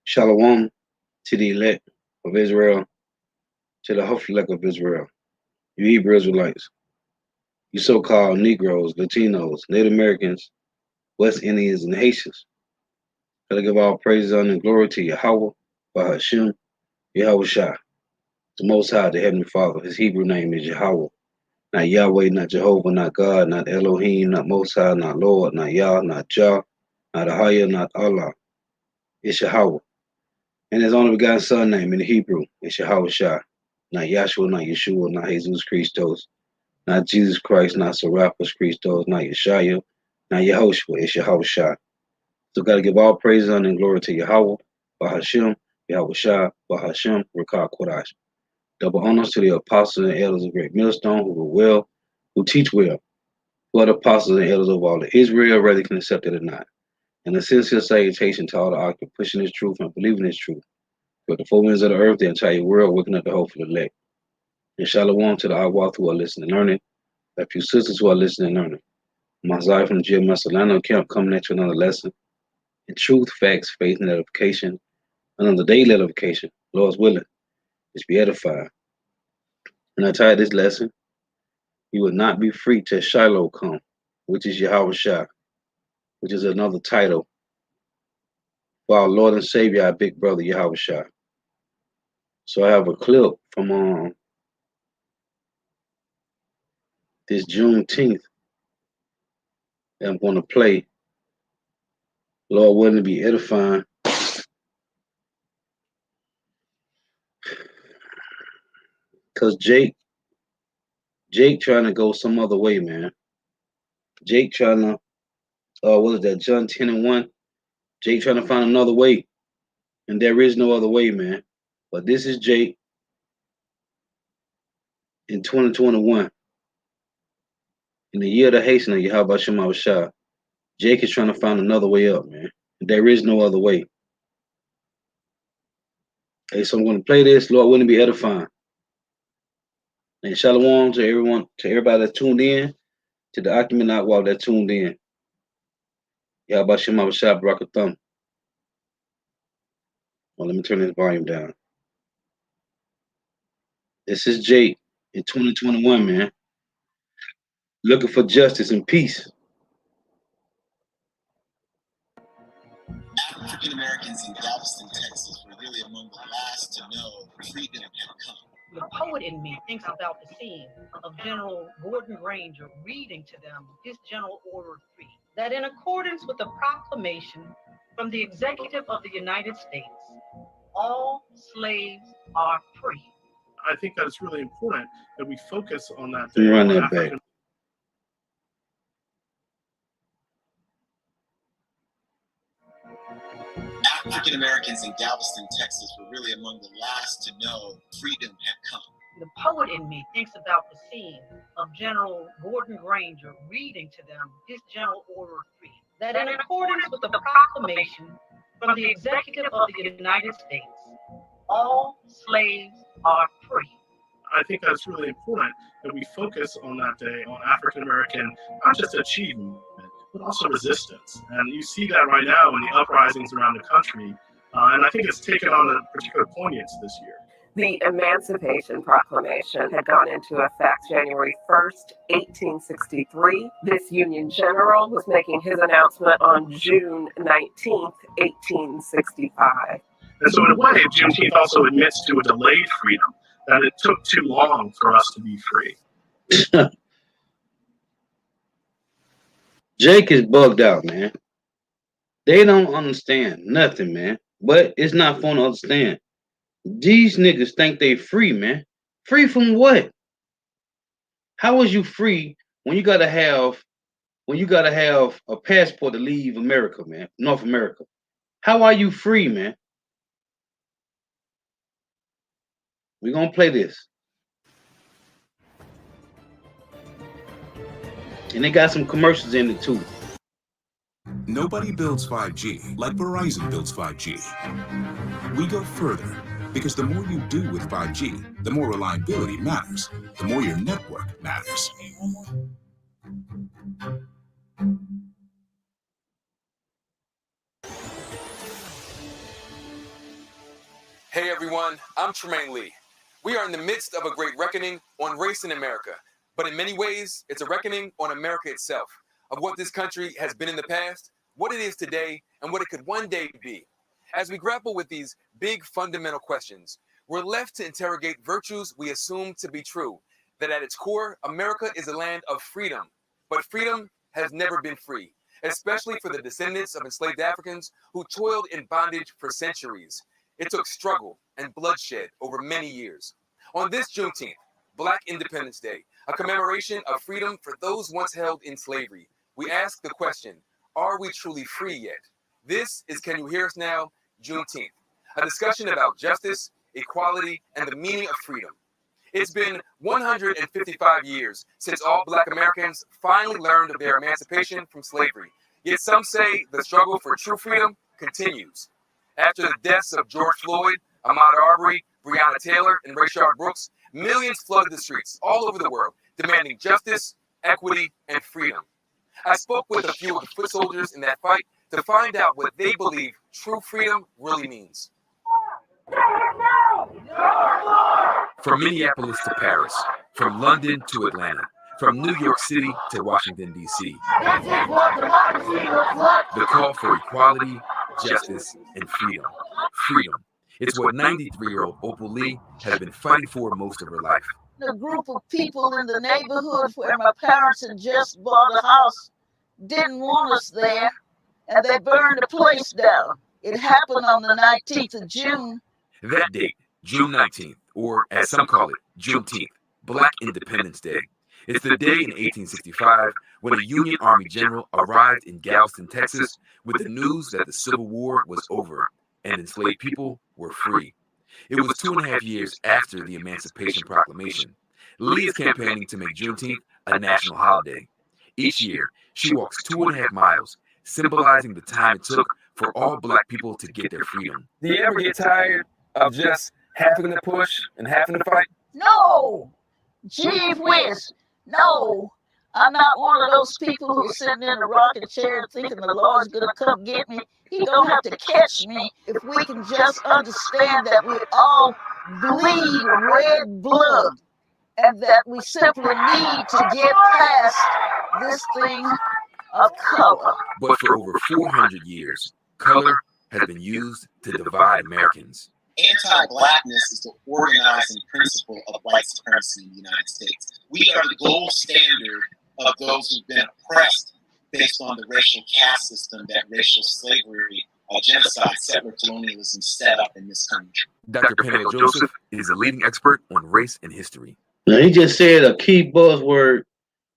Shalom to the elect of Israel, to the hopeful elect of Israel, you Hebrew Israelites, you so-called Negroes, Latinos, Native Americans, West Indians, and Haitians. Gotta give all praise, honor, and glory to Yahweh, Bahashim, Yahweh Shah, the Most High, the Heavenly Father. His Hebrew name is Yahweh. Not Yahweh, not Jehovah, not God, not Elohim, not Most High, not Lord, not Yah, not Jah, not Ahaya, not Allah. It's Yahweh. And his only begotten son name in the Hebrew is Yahweh Shah. Not Yahshua, not Yeshua, not Jesus Christos, not Jesus Christ, not Serapis Christos, not Yeshaya, not Yehoshua. It's Yahweh Shah. So gotta give all praise, honor, and glory to Yahweh, Bahashim, Yahweh Shah, Bahashim, Rakah Kodash. Double honors to the apostles and elders of Great Millstone who were well, who teach well, who are the apostles and elders of all of Israel, whether they can accept it or not. And a sincere salutation to all the occupants pushing this truth and believing this truth. But the four winds of the earth, the entire world, waking up the hope for the elect. And shalom to the Awwath who are listening and learning. A few sisters who are listening and learning. Mazai from the GMS Solano camp coming at you another lesson. In truth, facts, faith, and edification. Another daily edification. Lord's willing. Just be edified. And I titled this lesson, you will not be free till Shiloh come, which is Yahweh Shah, which is another title for our Lord and Savior, our big brother Yahweh Shah. So I have a clip from this Juneteenth that I'm going to play. Lord willing to be edifying. Because Jake trying to go some other way, man. Jake trying to, what is that, John 10 and 1? Jake trying to find another way. And there is no other way, man. But this is Jake in 2021. In the year of the Haitian of Yahweh Shema Shah. Jake is trying to find another way up, man. There is no other way. Hey, so I'm going to play this. Lord willing to be edifying. And shalom to everyone, to everybody that tuned in, to the Acumen Outwalk that tuned in. Yahweh Shema Shah Barakathum. Well, let me turn this volume down. This is Jake in 2021, man. Looking for justice and peace. African Americans in Galveston, Texas were really among the last to know freedom had come. The poet in me thinks about the scene of General Gordon Granger reading to them his General Order 3, that in accordance with the proclamation from the Executive of the United States, all slaves are free. I think that it's really important that we focus on that. Run that back. African Americans in Galveston, Texas were really among the last to know freedom had come. The poet in me thinks about the scene of General Gordon Granger reading to them his General Order 3, that in accordance with the proclamation from the Executive of the United States, all slaves are free. I think that's really important that we focus on that day on African American, not just achievement, but also resistance. And you see that right now in the uprisings around the country. And I think it's taken on a particular poignance this year. The Emancipation Proclamation had gone into effect January 1st, 1863. This Union General was making his announcement on June 19th, 1865. And so in a way, Juneteenth also admits to a delayed freedom, that it took too long for us to be free. Jake is bugged out, man. They don't understand nothing, man. But it's not fun to understand. These niggas think they free, man. Free from what? How is you free when you gotta have a passport to leave America, man? North America. How are you free, man? We're gonna play this. And they got some commercials in it too. Nobody builds 5G like Verizon builds 5G. We go further because the more you do with 5G, the more reliability matters, the more your network matters. everyone. I'm Tremaine Lee. We are in the midst of a great reckoning on race in America, but in many ways, it's a reckoning on America itself, of what this country has been in the past, what it is today, and what it could one day be. As we grapple with these big fundamental questions, we're left to interrogate virtues we assume to be true, that at its core, America is a land of freedom. But freedom has never been free, especially for the descendants of enslaved Africans who toiled in bondage for centuries. It took struggle and bloodshed over many years. On this Juneteenth, Black Independence Day, a commemoration of freedom for those once held in slavery, we ask the question, are we truly free yet? This is Can You Hear Us Now? Juneteenth, a discussion about justice, equality, and the meaning of freedom. It's been 155 years since all Black Americans finally learned of their emancipation from slavery. Yet some say the struggle for true freedom continues. After the deaths of George Floyd, Ahmaud Arbery, Breonna Taylor, and Rayshard Brooks, millions flooded the streets all over the world, demanding justice, equity, and freedom. I spoke with a few of the foot soldiers in that fight to find out what they believe true freedom really means. From Minneapolis to Paris, from London to Atlanta, from New York City to Washington, D.C. The call for equality, justice, and freedom. Freedom. It's what 93-year-old Opal Lee has been fighting for most of her life. The group of people in the neighborhood where my parents had just bought a house didn't want us there, and they burned the place down. It happened on the 19th of June. That date, June 19th, or as some call it, Juneteenth, Black Independence Day. It's the day in 1865 when a Union Army general arrived in Galveston, Texas, with the news that the Civil War was over and enslaved people were free. It was 2.5 years after the Emancipation Proclamation. Lee is campaigning to make Juneteenth a national holiday. Each year, she walks 2.5 miles, symbolizing the time it took for all Black people to get their freedom. Do you ever get tired of just having to push and having to fight? No! Gee whiz! No! I'm not one of those people who's sitting in a rocking chair thinking the Lord's gonna come get me. He don't have to catch me if we can just understand that we all bleed red blood and that we simply need to get past this thing of color. But for over 400 years, color has been used to divide Americans. Anti-Blackness is the organizing principle of white supremacy in the United States. We are the gold standard of those who've been oppressed based on the racial caste system that racial slavery, genocide, settler colonialism set up in this country. Dr. Peniel Joseph is a leading expert on race and history. Now, he just said a key buzzword.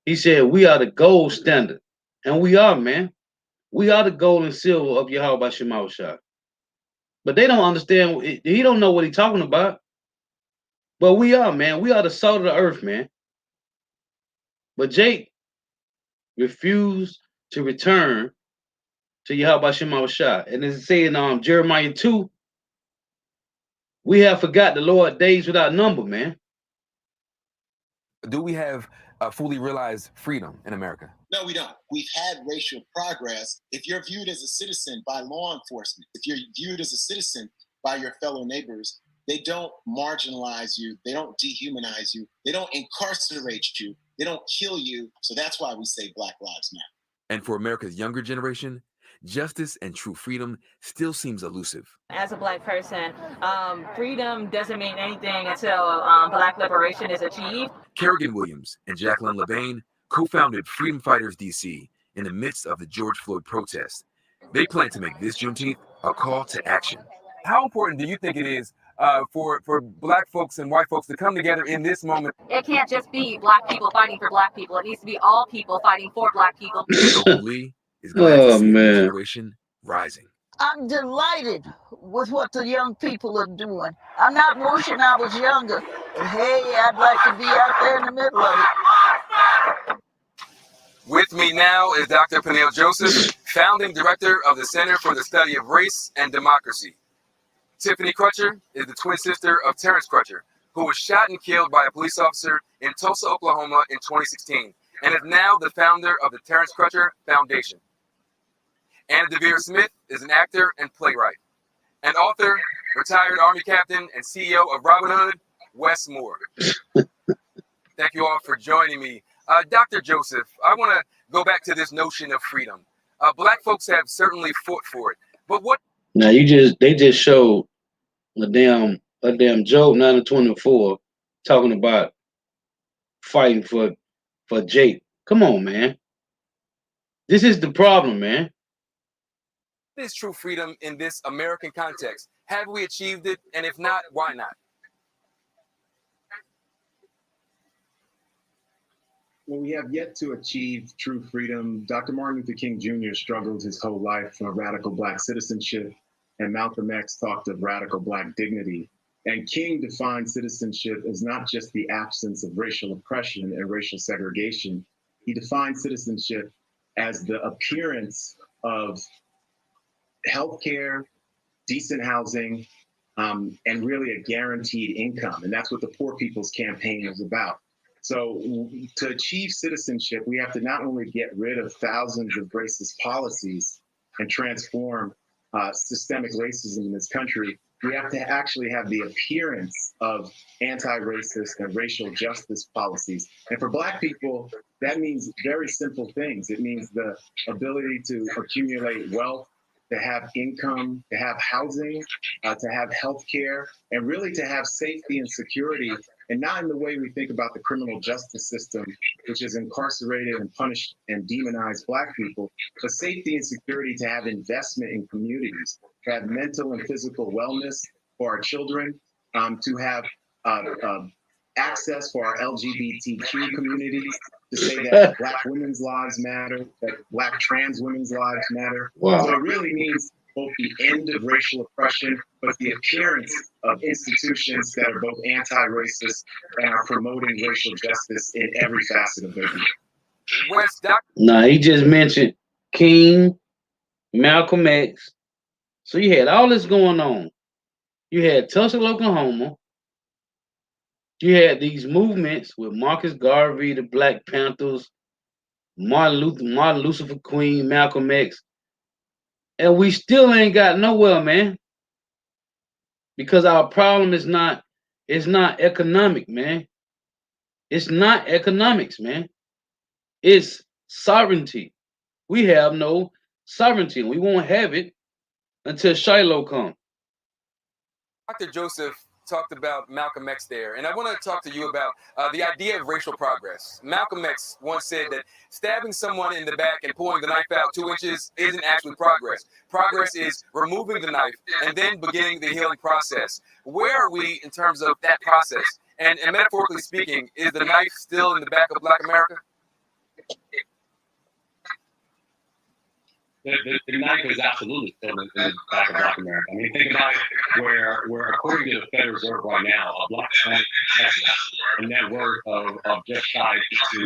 He said, we are the gold standard. And we are, man. We are the gold and silver of Yahweh Shema Shah. But they don't understand. He don't know what he's talking about. But we are, man. We are the salt of the earth, man. But Jake refused to return to Yahweh Shema Shah. And as it said in Jeremiah 2, we have forgot the Lord days without number, man. Do we have fully realized freedom in America? No, we don't. We've had racial progress. If you're viewed as a citizen by law enforcement, if you're viewed as a citizen by your fellow neighbors, they don't marginalize you. They don't dehumanize you. They don't incarcerate you. They don't kill you. So that's why we say Black Lives Matter. And for America's younger generation, justice and true freedom still seems elusive. As a Black person, freedom doesn't mean anything until Black liberation is achieved. Kerrigan Williams and Jacqueline LeBain co-founded Freedom Fighters DC in the midst of the George Floyd protests. They plan to make this Juneteenth a call to action. How important do you think it is for Black folks and white folks to come together in this moment? It can't just be Black people fighting for Black people. It needs to be all people fighting for Black people. Opal Lee is glad to see the generation rising. I'm delighted with what the young people are doing. I'm not wishing I was younger. But hey, I'd like to be out there in the middle of it. With me now is Dr. Peniel Joseph, founding director of the Center for the Study of Race and Democracy. Tiffany Crutcher is the twin sister of Terrence Crutcher, who was shot and killed by a police officer in Tulsa, Oklahoma in 2016, and is now the founder of the Terrence Crutcher Foundation. Anna DeVere Smith is an actor and playwright. And author retired Army captain and CEO of Robin Hood, Wes Moore. Thank you all for joining me. Dr. Joseph, I want to go back to this notion of freedom. Black folks have certainly fought for it, but what? Now they just showed a damn Job 9:24 talking about fighting for Jake. Come on, man. This is the problem, man. What is true freedom in this American context? Have we achieved it? And if not, why not? Well, we have yet to achieve true freedom. Dr. Martin Luther King Jr. struggled his whole life for radical Black citizenship, and Malcolm X talked of radical Black dignity. And King defined citizenship as not just the absence of racial oppression and racial segregation. He defined citizenship as the appearance of healthcare, decent housing, and really a guaranteed income. And that's what the Poor People's Campaign is about. So to achieve citizenship, we have to not only get rid of thousands of racist policies and transform systemic racism in this country, we have to actually have the appearance of anti-racist and racial justice policies. And for Black people, that means very simple things. It means the ability to accumulate wealth, to have income, to have housing, to have health care, and really to have safety and security, and not in the way we think about the criminal justice system, which has incarcerated and punished and demonized Black people, but safety and security to have investment in communities, to have mental and physical wellness for our children, to have access for our LGBTQ communities, to say that Black women's lives matter, that Black trans women's lives matter. Wow. So it really means both the end of racial oppression, but the appearance of institutions that are both anti-racist and are promoting racial justice in every facet of their being. Nah, he just mentioned King, Malcolm X. So you had all this going on. You had Tulsa, Oklahoma. You had these movements with Marcus Garvey, the Black Panthers, Martin Lucifer Queen, Malcolm X. And we still ain't got nowhere, man. Because our problem is not economic, man. It's not economics, man. It's sovereignty. We have no sovereignty. We won't have it until Shiloh comes. Dr. Joseph talked about Malcolm X there, and I want to talk to you about the idea of racial progress. Malcolm X once said that stabbing someone in the back and pulling the knife out 2 inches isn't actually progress. Progress is removing the knife and then beginning the healing process. Where are we in terms of that process? And metaphorically speaking, is the knife still in the back of Black America? The knife is absolutely still in the back of Black America. I mean, think about it, where according to the Federal Reserve right now, a Black family has a net worth of just shy of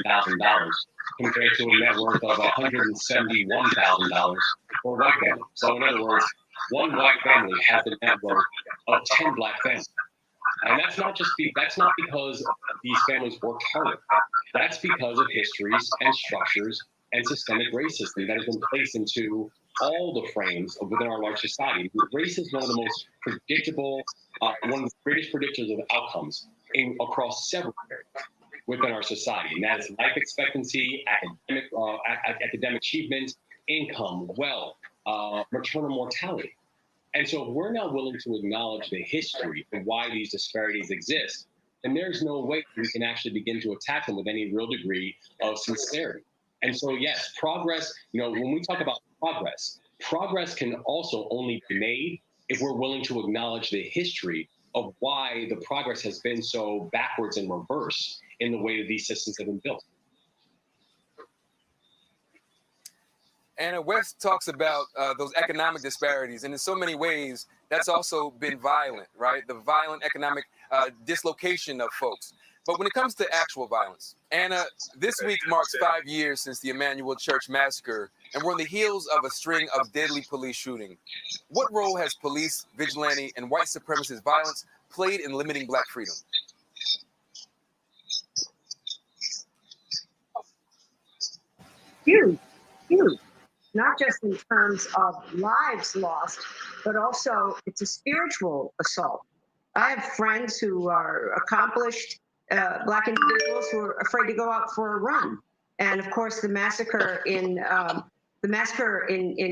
$16,000 compared to a net worth of $171,000 for a white family. So in other words, one white family has a net worth of 10 Black families. And that's not because these families worked harder. That's because of histories and structures and systemic racism that has been placed into all the frames within our large society. Race is one of the most predictable, one of the greatest predictors of outcomes across several areas within our society. And that is life expectancy, academic achievement, income, wealth, maternal mortality. And so if we're not willing to acknowledge the history and why these disparities exist, then there's no way we can actually begin to attack them with any real degree of sincerity. And so, yes, progress, when we talk about progress can also only be made if we're willing to acknowledge the history of why the progress has been so backwards and reverse in the way that these systems have been built. And West talks about those economic disparities, and in so many ways, that's also been violent, right? The violent economic dislocation of folks. But when it comes to actual violence, Anna, this week marks 5 years since the Emmanuel Church massacre, and we're on the heels of a string of deadly police shootings. What role has police, vigilante, and white supremacist violence played in limiting Black freedom? Huge. Not just in terms of lives lost, but also it's a spiritual assault. I have friends who are accomplished Black individuals who are afraid to go out for a run. And of course, the massacre in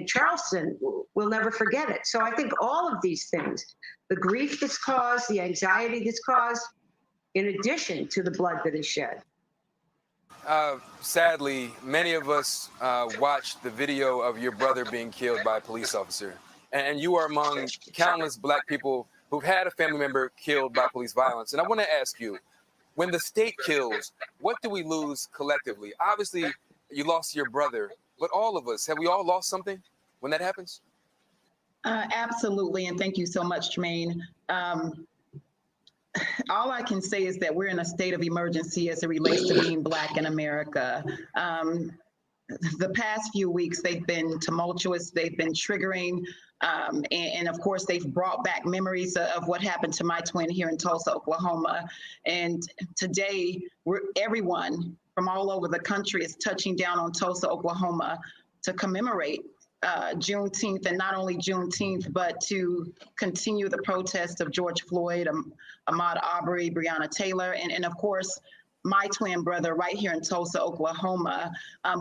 Charleston, we'll never forget it. So I think all of these things, the grief that's caused, the anxiety that's caused, in addition to the blood that is shed. Sadly, many of us watched the video of your brother being killed by a police officer. And you are among countless Black people who've had a family member killed by police violence. And I want to ask you, when the state kills, what do we lose collectively? Obviously, you lost your brother, but all of us, have we all lost something when that happens? Absolutely, and thank you so much, Tremaine. All I can say is that we're in a state of emergency as it relates to being Black in America. The past few weeks, they've been tumultuous, they've been triggering, and of course, they've brought back memories of what happened to my twin here in Tulsa, Oklahoma. And today, everyone from all over the country is touching down on Tulsa, Oklahoma to commemorate Juneteenth, and not only Juneteenth, but to continue the protest of George Floyd, Ahmaud Arbery, Breonna Taylor, and of course, my twin brother right here in Tulsa, Oklahoma.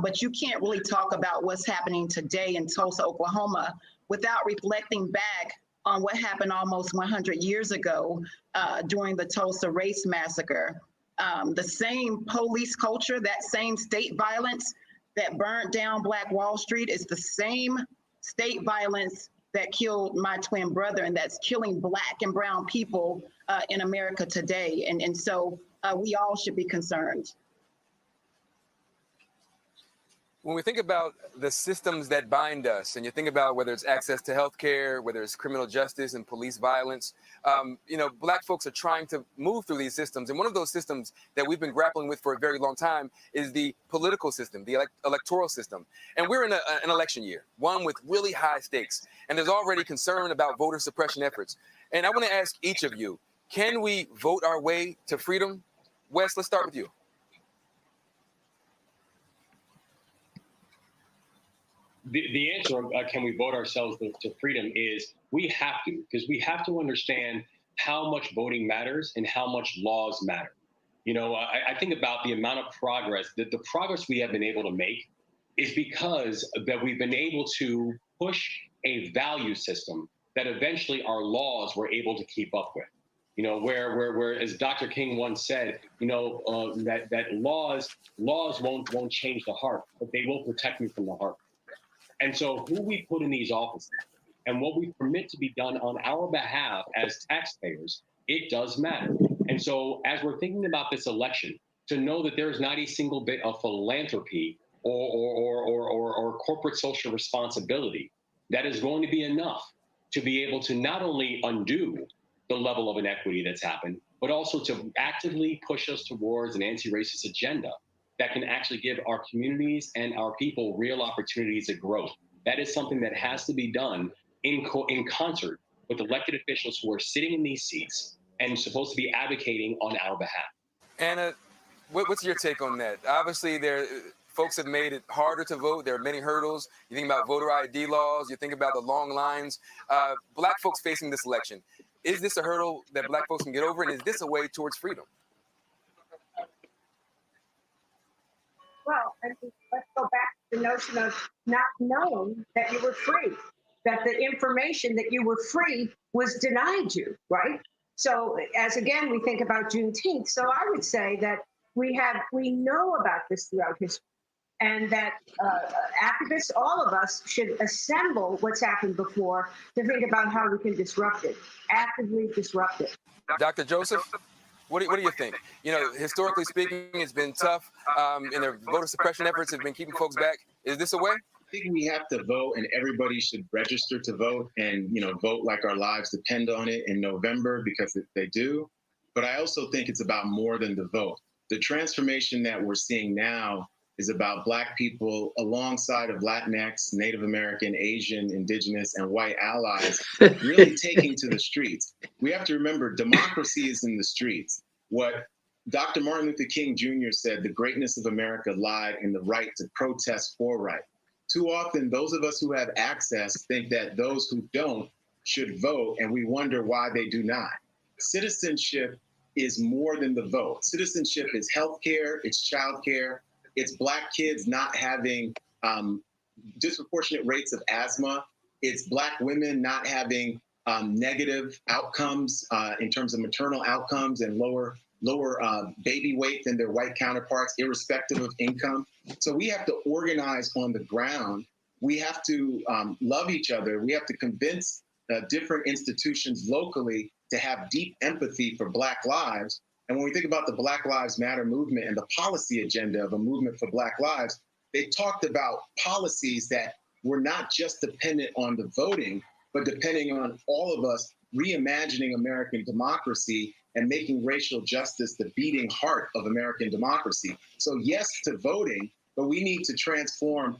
But you can't really talk about what's happening today in Tulsa, Oklahoma without reflecting back on what happened almost 100 years ago during the Tulsa Race Massacre. The same police culture, that same state violence that burned down Black Wall Street is the same state violence that killed my twin brother, and that's killing Black and brown people in America today. And so we all should be concerned. When we think about the systems that bind us, and you think about whether it's access to healthcare, whether it's criminal justice and police violence, Black folks are trying to move through these systems. And one of those systems that we've been grappling with for a very long time is the political system, the electoral system. And we're in an election year, one with really high stakes. And there's already concern about voter suppression efforts. And I want to ask each of you, can we vote our way to freedom? Wes, let's start with you. The answer, can we vote ourselves to freedom, is we have to, because we have to understand how much voting matters and how much laws matter. I think about the amount of progress, that the progress we have been able to make is because that we've been able to push a value system that eventually our laws were able to keep up with. Where as Dr. King once said, that laws won't change the heart, but they will protect me from the heart. And so who we put in these offices and what we permit to be done on our behalf as taxpayers, it does matter. And so as we're thinking about this election, to know that there's not a single bit of philanthropy or corporate social responsibility that is going to be enough to be able to not only undo the level of inequity that's happened, but also to actively push us towards an anti-racist agenda that can actually give our communities and our people real opportunities of growth. That is something that has to be done in concert with elected officials who are sitting in these seats and supposed to be advocating on our behalf. Anna, what's your take on that? Obviously, folks have made it harder to vote. There are many hurdles. You think about voter ID laws. You think about the long lines. Black folks facing this election. Is this a hurdle that Black folks can get over, and is this a way towards freedom? Well, let's go back to the notion of not knowing that you were free, that the information that you were free was denied you, right? So as again, we think about Juneteenth. So I would say that we know about this throughout history, and that activists, all of us, should assemble what's happened before to think about how we can disrupt it, actively disrupt it. Dr. Joseph? What do you think? Historically speaking, it's been tough, and their voter suppression efforts have been keeping folks back. Is this a way? I think we have to vote, and everybody should register to vote and, vote like our lives depend on it in November, because they do. But I also think it's about more than the vote. The transformation that we're seeing now is about Black people alongside of Latinx, Native American, Asian, Indigenous, and white allies really taking to the streets. We have to remember, democracy is in the streets. What Dr. Martin Luther King Jr. said, the greatness of America lied in the right to protest for right. Too often, those of us who have access think that those who don't should vote, and we wonder why they do not. Citizenship is more than the vote. Citizenship is healthcare, it's childcare, it's Black kids not having disproportionate rates of asthma, it's Black women not having negative outcomes in terms of maternal outcomes and lower baby weight than their white counterparts, irrespective of income. So we have to organize on the ground. We have to love each other. We have to convince different institutions locally to have deep empathy for Black lives. And when we think about the Black Lives Matter movement and the policy agenda of a movement for Black lives, they talked about policies that were not just dependent on the voting, but depending on all of us reimagining American democracy and making racial justice the beating heart of American democracy. So yes to voting, but we need to transform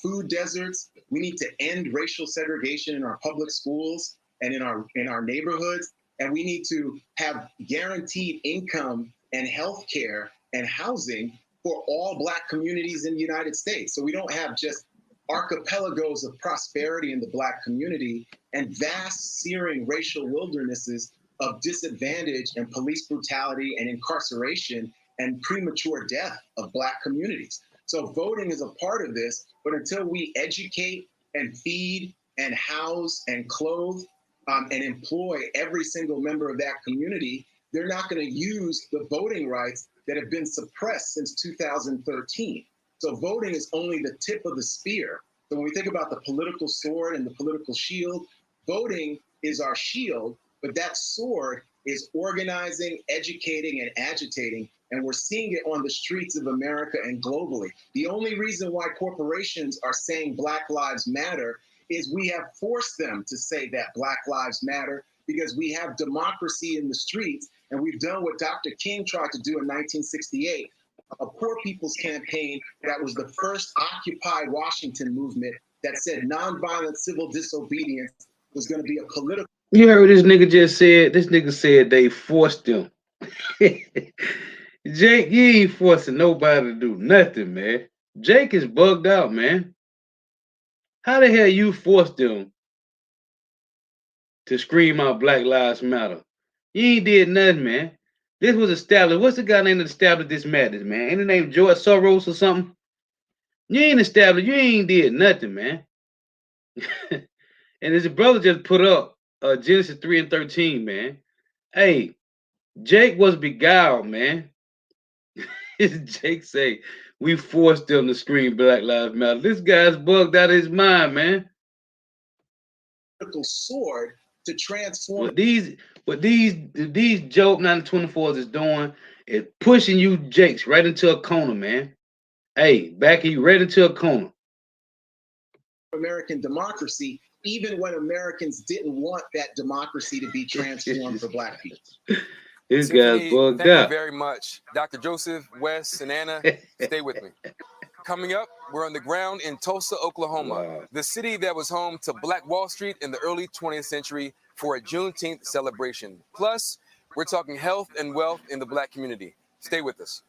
food deserts. We need to end racial segregation in our public schools and in our neighborhoods. And we need to have guaranteed income and health care and housing for all Black communities in the United States. So we don't have just archipelagos of prosperity in the Black community and vast searing racial wildernesses of disadvantage and police brutality and incarceration and premature death of Black communities. So voting is a part of this, but until we educate and feed and house and clothe and employ every single member of that community, they're not going to use the voting rights that have been suppressed since 2013. So voting is only the tip of the spear. So when we think about the political sword and the political shield, voting is our shield, but that sword is organizing, educating, and agitating. And we're seeing it on the streets of America and globally. The only reason why corporations are saying Black Lives Matter is we have forced them to say that Black Lives Matter because we have democracy in the streets, and we've done what Dr. King tried to do in 1968, a poor people's campaign that was the first Occupy Washington movement that said nonviolent civil disobedience was going to be a political. You heard what this nigga just said? This nigga said they forced him. Jake, you ain't forcing nobody to do nothing, man. Jake is bugged out, man. How the hell you forced them to scream out Black Lives Matter? You ain't did nothing, man. This was established. What's the guy name that established this madness, man? Ain't the name George Soros or something? You ain't established. You ain't did nothing, man. And his brother just put up Genesis 3 and 13, man. Hey, Jake was beguiled, man. Jake say, we forced them to scream Black Lives Matter. This guy's bugged out of his mind, man. Sword to transform. What these Job 924s is doing is pushing you Jakes right into a corner, man. Hey, backing you right into a corner. American democracy, even when Americans didn't want that democracy to be transformed for Black people. This Tiffany, guy's bugged thank out. you very much. Dr. Joseph, Wes, and Anna, stay with me. Coming up, we're on the ground in Tulsa, Oklahoma, Wow. the city that was home to Black Wall Street in the early 20th century for a Juneteenth celebration. Plus, we're talking health and wealth in the Black community. Stay with us.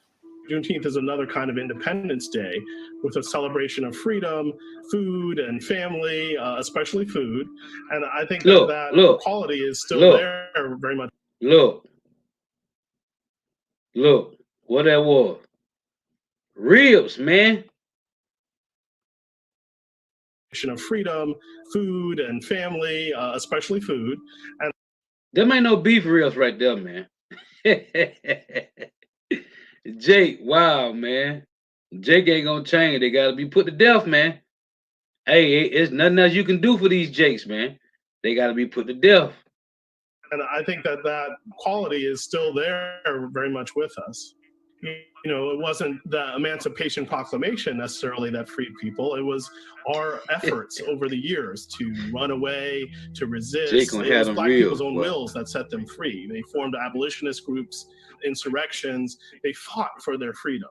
Juneteenth is another kind of Independence Day with a celebration of freedom, food, and family, especially food. And I think that quality is still there very much. Look, what that was. Ribs, man. Of freedom, food, and family, especially food. And them ain't no beef ribs right there, man. Jake, wow, man. Jake ain't gonna change. They gotta be put to death, man. Hey, it's nothing else you can do for these Jakes, man. They gotta be put to death. And I think that quality is still there very much with us. You know, it wasn't the Emancipation Proclamation necessarily that freed people. It was our efforts over the years to run away, to resist. It was Black people's own wills that set them free. They formed abolitionist groups, insurrections. They fought for their freedom.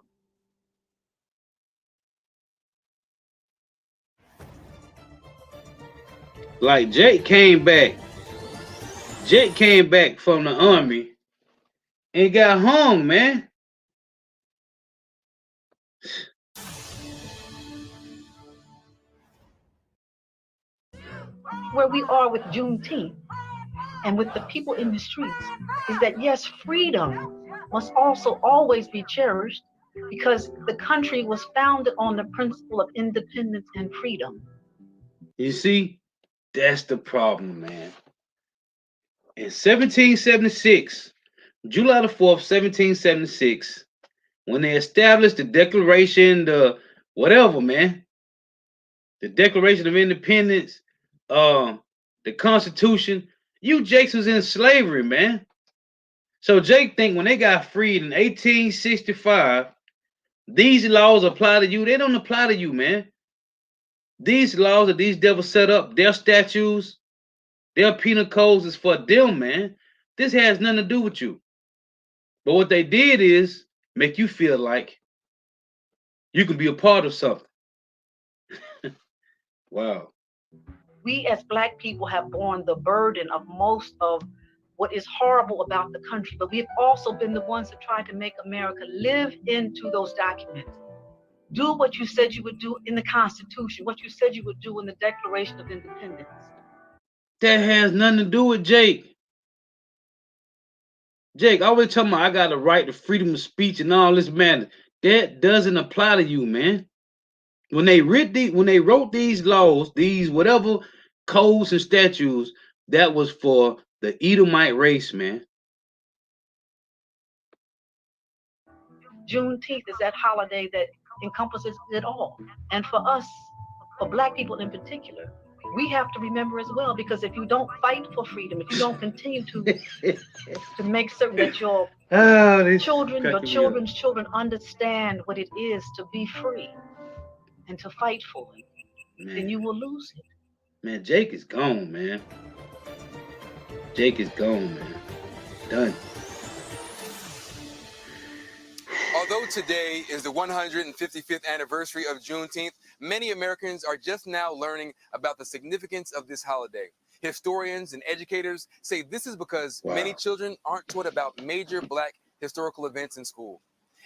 Like Jake came back. Jake came back from the army and got hung, man. where we are with Juneteenth and with the people in the streets is that yes, freedom must also always be cherished because the country was founded on the principle of independence and freedom. You see, that's the problem, man. In 1776, July the 4th, 1776, when they established the Declaration, the whatever, man, the Declaration of Independence, the Constitution, you Jakes was in slavery, man. So Jake think when they got freed in 1865, these laws apply to you. They don't apply to you, man. These laws that these devils set up, their statutes, their penal codes is for them, man. This has nothing to do with you. But what they did is make you feel like you can be a part of something. Wow. We as Black people have borne the burden of most of what is horrible about the country, but we've also been the ones that tried to make America live into those documents. Do what you said you would do in the Constitution, what you said you would do in the Declaration of Independence. That has nothing to do with Jake. Jake always tell me I got a right to freedom of speech and all this, man. That doesn't apply to you, man. When they wrote these laws, these whatever codes and statutes, that was for the Edomite race, man. Juneteenth is that holiday that encompasses it all. And for us, for Black people in particular, we have to remember as well, because if you don't fight for freedom, if you don't continue to make certain that your children, your children's children understand what it is to be free and to fight for it, then you will lose it. Man, Jake is gone, man. Jake is gone, man. Done. Although today is the 155th anniversary of Juneteenth, many Americans are just now learning about the significance of this holiday. Historians and educators say this is because many children aren't taught about major Black historical events in school.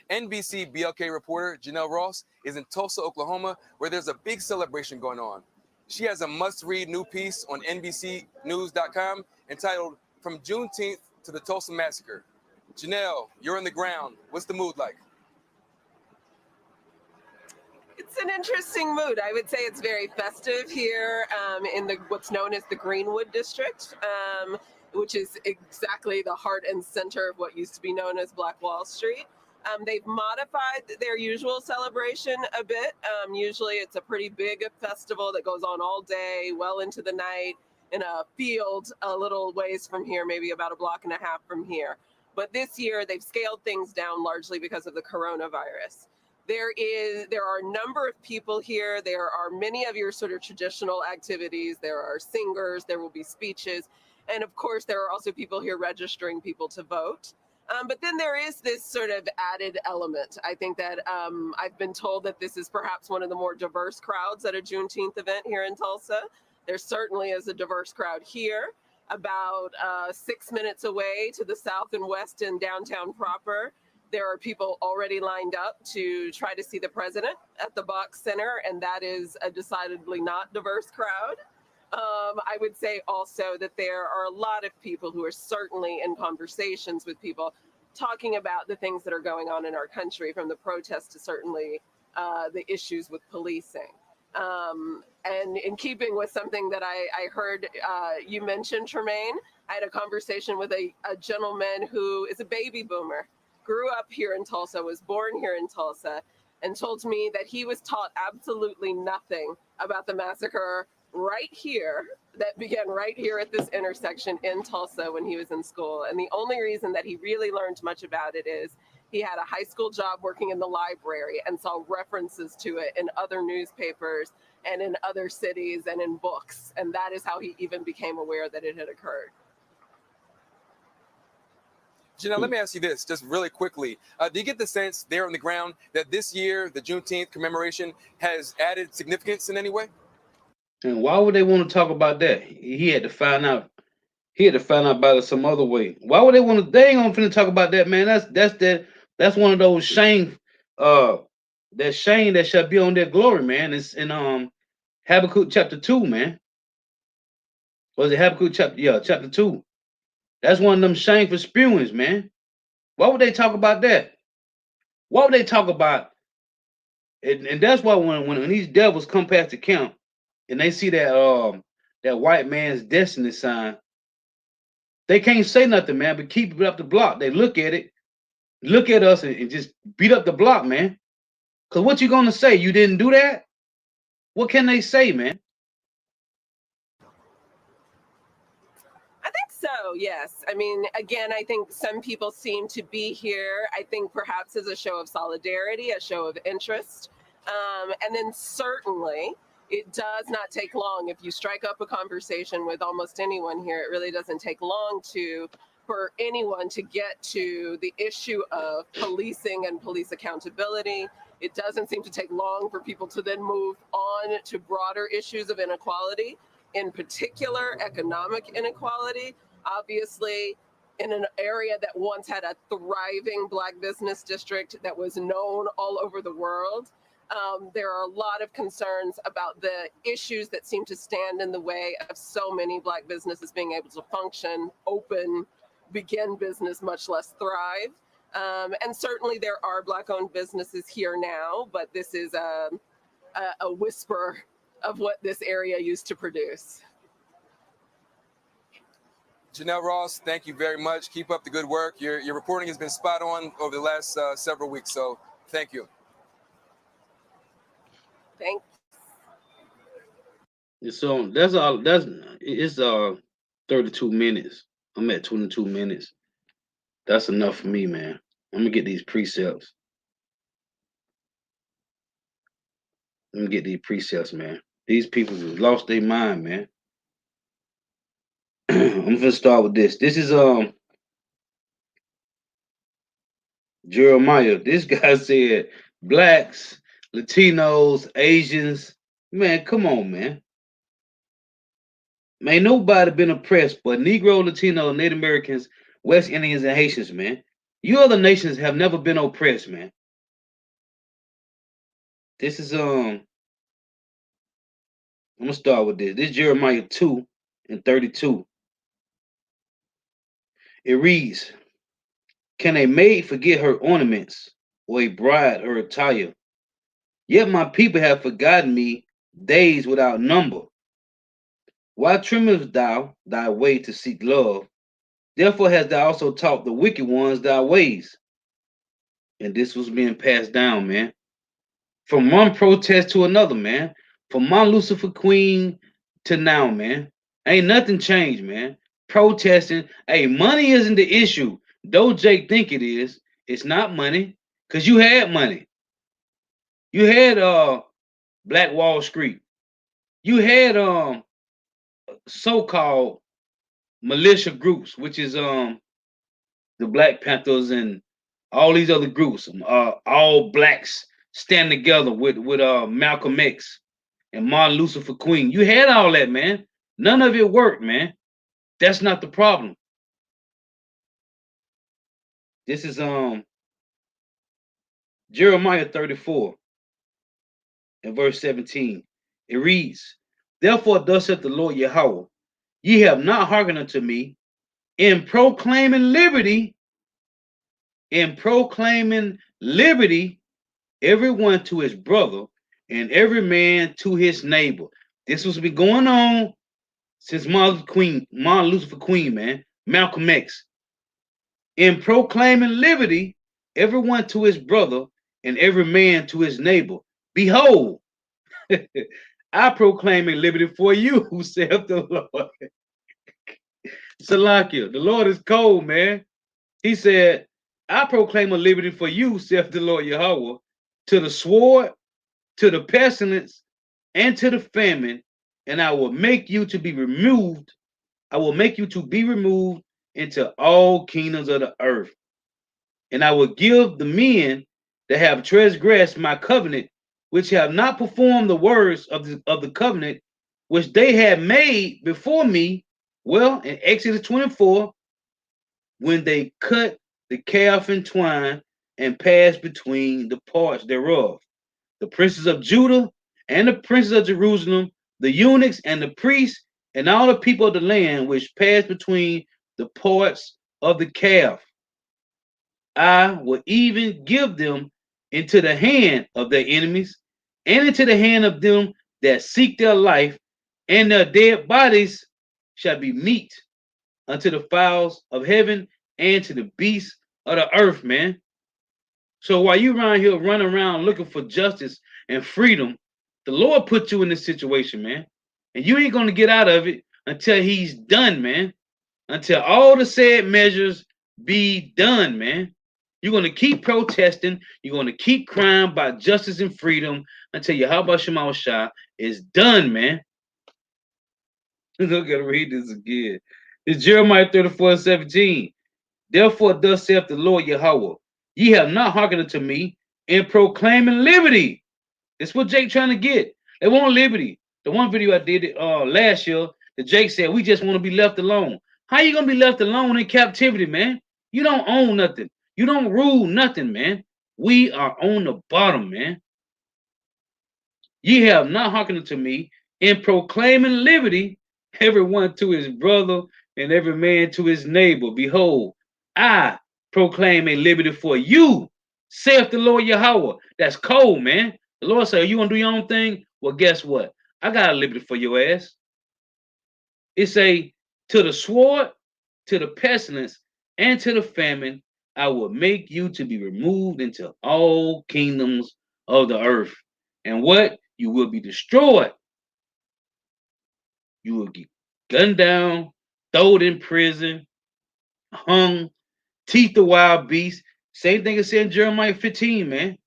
NBC BLK reporter Janelle Ross is in Tulsa, Oklahoma, where there's a big celebration going on. She has a must-read new piece on NBCnews.com entitled From Juneteenth to the Tulsa Massacre. Janelle, you're on the ground. What's the mood like? It's an interesting mood. I would say it's very festive here in what's known as the Greenwood District, which is exactly the heart and center of what used to be known as Black Wall Street. They've modified their usual celebration a bit. Usually it's a pretty big festival that goes on all day, well into the night, in a field a little ways from here, maybe about a block and a half from here. But this year they've scaled things down largely because of the coronavirus. There are a number of people here. There are many of your sort of traditional activities. There are singers, there will be speeches. And of course, there are also people here registering people to vote. But then there is this sort of added element. I think that I've been told that this is perhaps one of the more diverse crowds at a Juneteenth event here in Tulsa. There certainly is a diverse crowd here. About 6 minutes away to the south and west in downtown proper, there are people already lined up to try to see the president at the Box Center, and that is a decidedly not diverse crowd. I would say also that there are a lot of people who are certainly in conversations with people talking about the things that are going on in our country, from the protests to certainly the issues with policing. And in keeping with something that I heard you mention, Tremaine, I had a conversation with a gentleman who is a baby boomer, grew up here in Tulsa, was born here in Tulsa, and told me that he was taught absolutely nothing about the massacre right here that began right here at this intersection in Tulsa when he was in school. And the only reason that he really learned much about it is he had a high school job working in the library and saw references to it in other newspapers and in other cities and in books. And that is how he even became aware that it had occurred. Janelle, let me ask you this just really quickly. Do you get the sense there on the ground that this year, the Juneteenth commemoration has added significance in any way? And why would they want to talk about that? He had to find out. He had to find out about it some other way. Why would they want to? They ain't gonna finna talk about that, man. That's one of those shame. That shame that shall be on their glory, man. It's in Habakkuk chapter 2, man. Was it Habakkuk chapter? Yeah, chapter 2. That's one of them shameful spewings, man. Why would they talk about that? Why would they talk about and that's why when these devils come past the camp and they see that white man's destiny sign, they can't say nothing, man, but keep it up the block. They look at it, look at us, and just beat up the block, man. Cause what you gonna say? You didn't do that? What can they say, man? I think so, yes. I mean, again, I think some people seem to be here, I think perhaps as a show of solidarity, a show of interest. And then certainly, it does not take long. If you strike up a conversation with almost anyone here, it really doesn't take long for anyone to get to the issue of policing and police accountability. It doesn't seem to take long for people to then move on to broader issues of inequality, in particular economic inequality. Obviously, in an area that once had a thriving Black business district that was known all over the world, there are a lot of concerns about the issues that seem to stand in the way of so many Black businesses being able to function, open, begin business, much less thrive. And certainly there are Black-owned businesses here now, but this is a whisper of what this area used to produce. Janelle Ross, thank you very much. Keep up the good work. Your reporting has been spot on over the last several weeks, so thank you. Thanks. So that's all. It's 32 minutes. I'm at 22 minutes. That's enough for me, man. I'm gonna get these precepts. Let me get these precepts, man. These people have lost their mind, man. I'm gonna start with this. This is Jeremiah. This guy said blacks, Latinos, Asians. Man, come on, man. Ain't nobody been oppressed but Negro, Latino, Native Americans, West Indians, and Haitians, man. You other nations have never been oppressed, man. This is I'm gonna start with this. This is Jeremiah 2 and 32. It reads, can a maid forget her ornaments, or a bride her attire? Yet my people have forgotten me days without number. Why tremblest thou thy way to seek love? Therefore hast thou also taught the wicked ones thy ways. And this was being passed down, man. From one protest to another, man. From my Lucifer Queen to now, man. Ain't nothing changed, man. Protesting. Hey, money isn't the issue. Though Jake think it is, it's not money. Cause you had money. You had Black Wall Street. You had so-called militia groups, which is the Black Panthers and all these other groups, all blacks stand together with Malcolm X and Martin Luther for Queen. You had all that, man. None of it worked, man. That's not the problem. This is Jeremiah 34 and verse 17. It reads, therefore thus saith the Lord Yahweh, ye have not hearkened unto me in proclaiming liberty, everyone to his brother and every man to his neighbor. This was been going on since Martin Luther for Queen, man, Malcolm X. In proclaiming liberty, everyone to his brother and every man to his neighbor. Behold, I proclaiming liberty for you, saith the Lord. Salakia, the Lord is cold, man. He said, I proclaim a liberty for you, saith the Lord Yahweh, to the sword, to the pestilence, and to the famine, and I will make you to be removed. I will make you to be removed into all kingdoms of the earth. And I will give the men that have transgressed my covenant, which have not performed the words of the covenant, which they had made before me. Well, in Exodus 24, when they cut the calf in twine and passed between the parts thereof, the princes of Judah and the princes of Jerusalem, the eunuchs and the priests and all the people of the land which pass between the parts of the calf, I will even give them into the hand of their enemies, and into the hand of them that seek their life, and their dead bodies shall be meat unto the fowls of heaven and to the beasts of the earth, man. So while you around here running around looking for justice and freedom, the Lord put you in this situation, man. And you ain't gonna get out of it until He's done, man. Until all the said measures be done, man. You're gonna keep protesting. You're gonna keep crying about justice and freedom until Yahweh Shema Shah is done, man. I'm gonna read this again. It's Jeremiah 34:17. Therefore, thus saith the Lord Yahweh, ye have not hearkened unto me in proclaiming liberty. That's what Jake trying to get. They want liberty. The one video I did last year, the Jake said, we just want to be left alone. How you gonna be left alone in captivity, man? You don't own nothing. You don't rule nothing, man. We are on the bottom, man. Ye have not hearkened unto me in proclaiming liberty, everyone to his brother and every man to his neighbor. Behold, I proclaim a liberty for you, saith the Lord Yahweh. That's cold, man. The Lord said, you want to do your own thing? Well, guess what? I got a liberty for your ass. It's a, to the sword, to the pestilence, and to the famine, I will make you to be removed into all kingdoms of the earth. And what? You will be destroyed. You will get gunned down, thrown in prison, hung, teeth of wild beasts. Same thing it said in Jeremiah 15, man.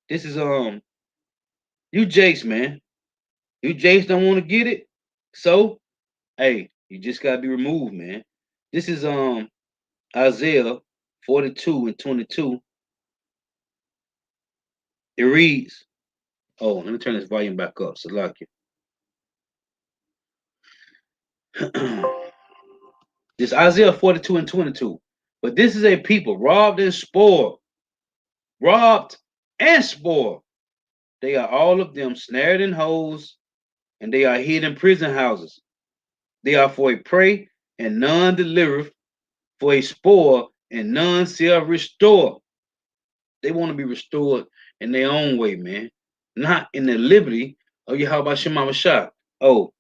This is you Jakes, man. You Jakes don't want to get it. So, hey, you just gotta be removed, man. This is Isaiah 42:22. It reads, oh, let me turn this volume back up. So like it. This Isaiah 42:22. But this is a people robbed and spoiled. Robbed and spoiled. They are all of them snared in holes, and they are hid in prison houses. They are for a prey, and none delivereth, for a spoil, and none shall restore. They want to be restored in their own way, man. Not in the liberty of Yahweh Shema Shah. Oh,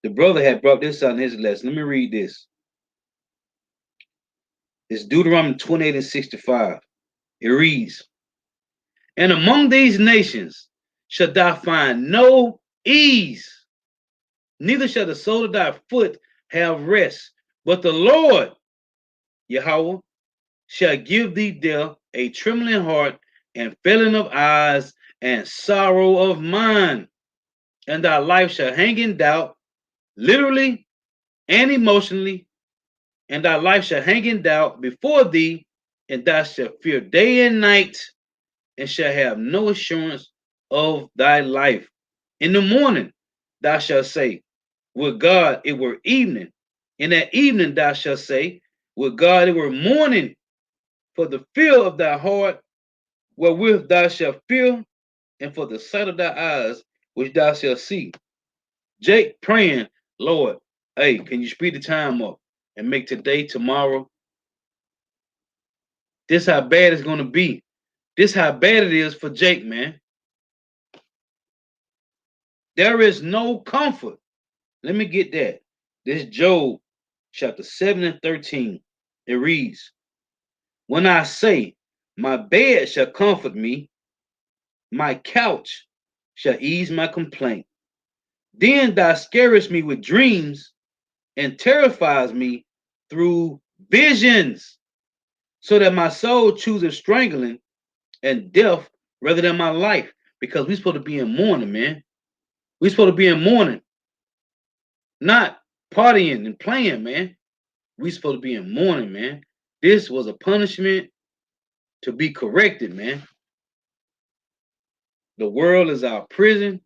the brother had brought this out in his lesson. Let me read this. It's Deuteronomy 28:65. It reads, and among these nations shall thou find no ease, neither shall the sole of thy foot have rest, but the Lord, Yahweh, shall give thee there a trembling heart and failing of eyes and sorrow of mind, and thy life shall hang in doubt, literally and emotionally, and thy life shall hang in doubt before thee, and thou shalt fear day and night, and shall have no assurance of thy life. In the morning thou shalt say, would God it were evening. In that evening thou shalt say, would God it were morning. For the fear of thy heart, wherewith thou shalt fear, and for the sight of thy eyes, which thou shalt see. Jake praying, Lord, hey, can you speed the time up and make today tomorrow? This how bad it's gonna be. This how bad it is for Jake, man. There is no comfort. Let me get that. This Job chapter 7:13. It reads, when I say, my bed shall comfort me, my couch shall ease my complaint. Then thou scarest me with dreams and terrifies me through visions, so that my soul chooses strangling and death rather than my life. Because we're supposed to be in mourning, man. We're supposed to be in mourning, not partying and playing, man. We're supposed to be in mourning, man. This was a punishment to be corrected, man. The world is our prison.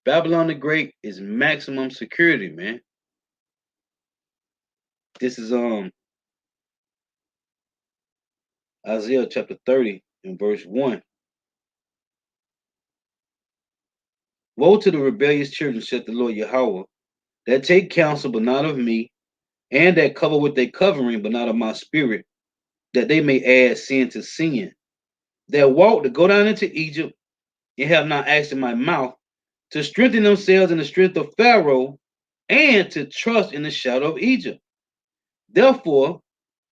Babylon the Great is maximum security, man. This is Isaiah chapter 30 and verse 1. Woe to the rebellious children, said the Lord Yahweh, that take counsel, but not of me, and that cover with their covering, but not of my spirit, that they may add sin to sin. That walk to go down into Egypt, and have not asked in my mouth, to strengthen themselves in the strength of Pharaoh, and to trust in the shadow of Egypt. Therefore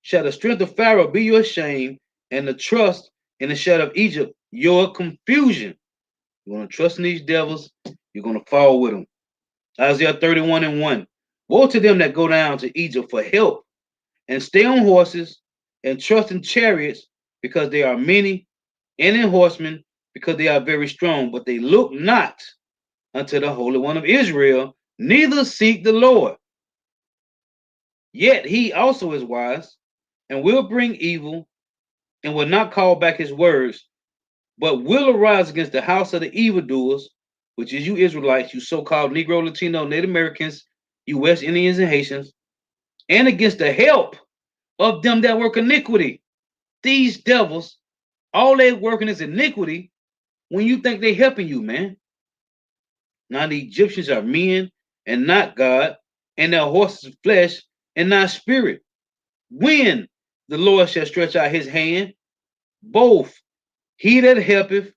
shall the strength of Pharaoh be your shame, and the trust in the shadow of Egypt your confusion. You're going to trust in these devils, you're going to fall with them. Isaiah 31:1. Woe to them that go down to Egypt for help, and stay on horses, and trust in chariots, because they are many, and in horsemen, because they are very strong, but they look not unto the Holy One of Israel, neither seek the Lord. Yet he also is wise, and will bring evil, and will not call back his words, but will arise against the house of the evildoers, which is you Israelites, you so-called Negro, Latino, Native Americans, you West Indians and Haitians, and against the help of them that work iniquity. These devils, all they working is iniquity when you think they helping you, man. Now the Egyptians are men and not God, and their horses flesh and not spirit. When the Lord shall stretch out his hand, both he that helpeth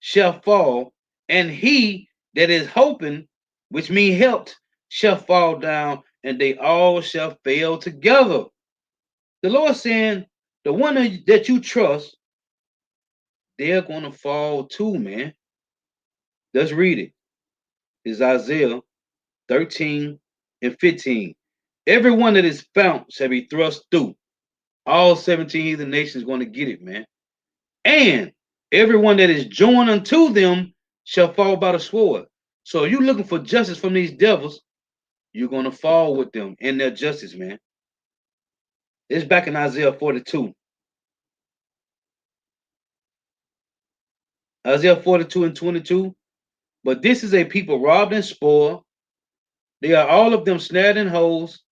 shall fall, and he that is hoping, which means helped, shall fall down, and they all shall fail together. The Lord saying, the one that you trust, they're going to fall too, man. Let's read it. It's Isaiah 13:15. Everyone that is found shall be thrust through. All 17 heathen nations going to get it, man. And everyone that is joined unto them shall fall by the sword. So if you're looking for justice from these devils, you're going to fall with them in their justice, man. It's back in Isaiah 42. Isaiah 42:22. But this is a people robbed and spoiled. They are all of them snared in holes,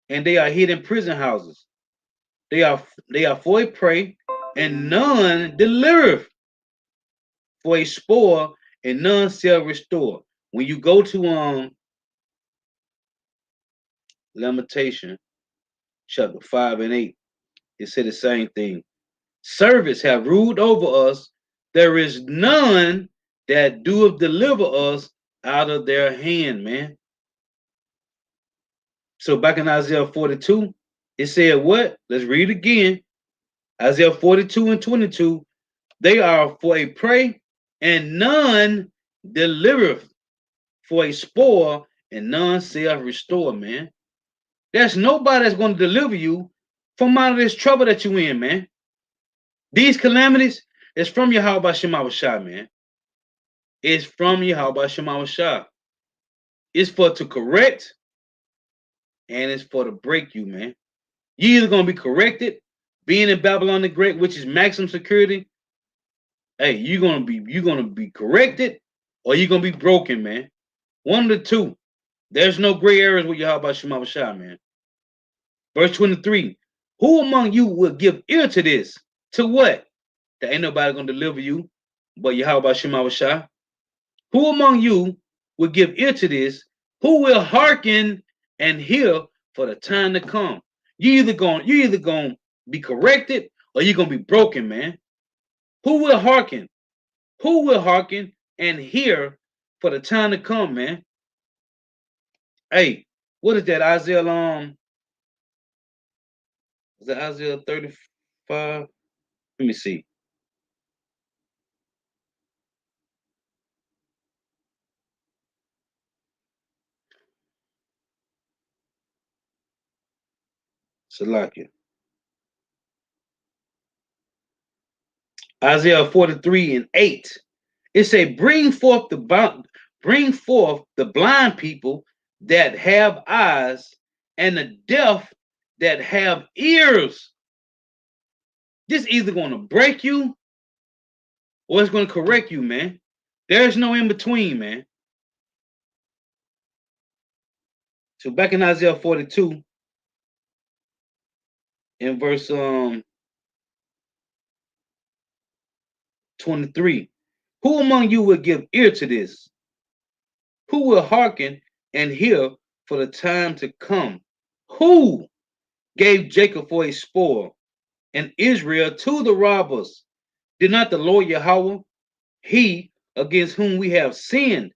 and they are hid in prison houses. They are for a prey, and none delivereth, for a spoil, and none shall restore. When you go to Lamentation chapter 5 and 8, it said the same thing. Servants have ruled over us. There is none that doeth deliver us out of their hand, man. So back in Isaiah 42, it said what? Let's read again. Isaiah 42:22. They are for a prey, and none delivereth, for a spoil, and none shall restore, man. There's nobody that's going to deliver you from out of this trouble that you in, man. These calamities is from Yahweh Shema Shah, man. It's from Yahweh Shema Shah. It's for to correct, and it's for to break you, man. You either gonna be corrected, being in Babylon the Great, which is maximum security. Hey, you're gonna be corrected, or you're gonna be broken, man. One of the two. There's no gray areas with Yahweh Shema Shah, man. Verse 23. Who among you will give ear to this? To what? There ain't nobody gonna deliver you but Yahweh Shema Shah. Who among you will give ear to this? Who will hearken and hear for the time to come? You either gonna be corrected, or you're gonna be broken, man. Who will hearken? Who will hearken and hear for the time to come, man? Hey, what is that? Isaiah is that Isaiah 35? Let me see. Salakia. Isaiah 43:8. It say, bring forth the blind people that have eyes, and the deaf that have ears. This either going to break you, or it's going to correct you, man. There's no in between, man. So back in Isaiah 42, in verse 23, Who among you will give ear to this? Who will hearken and hear for the time to come? Who gave Jacob for a spoil and Israel to the robbers? Did not the Lord Yahweh, he against whom we have sinned?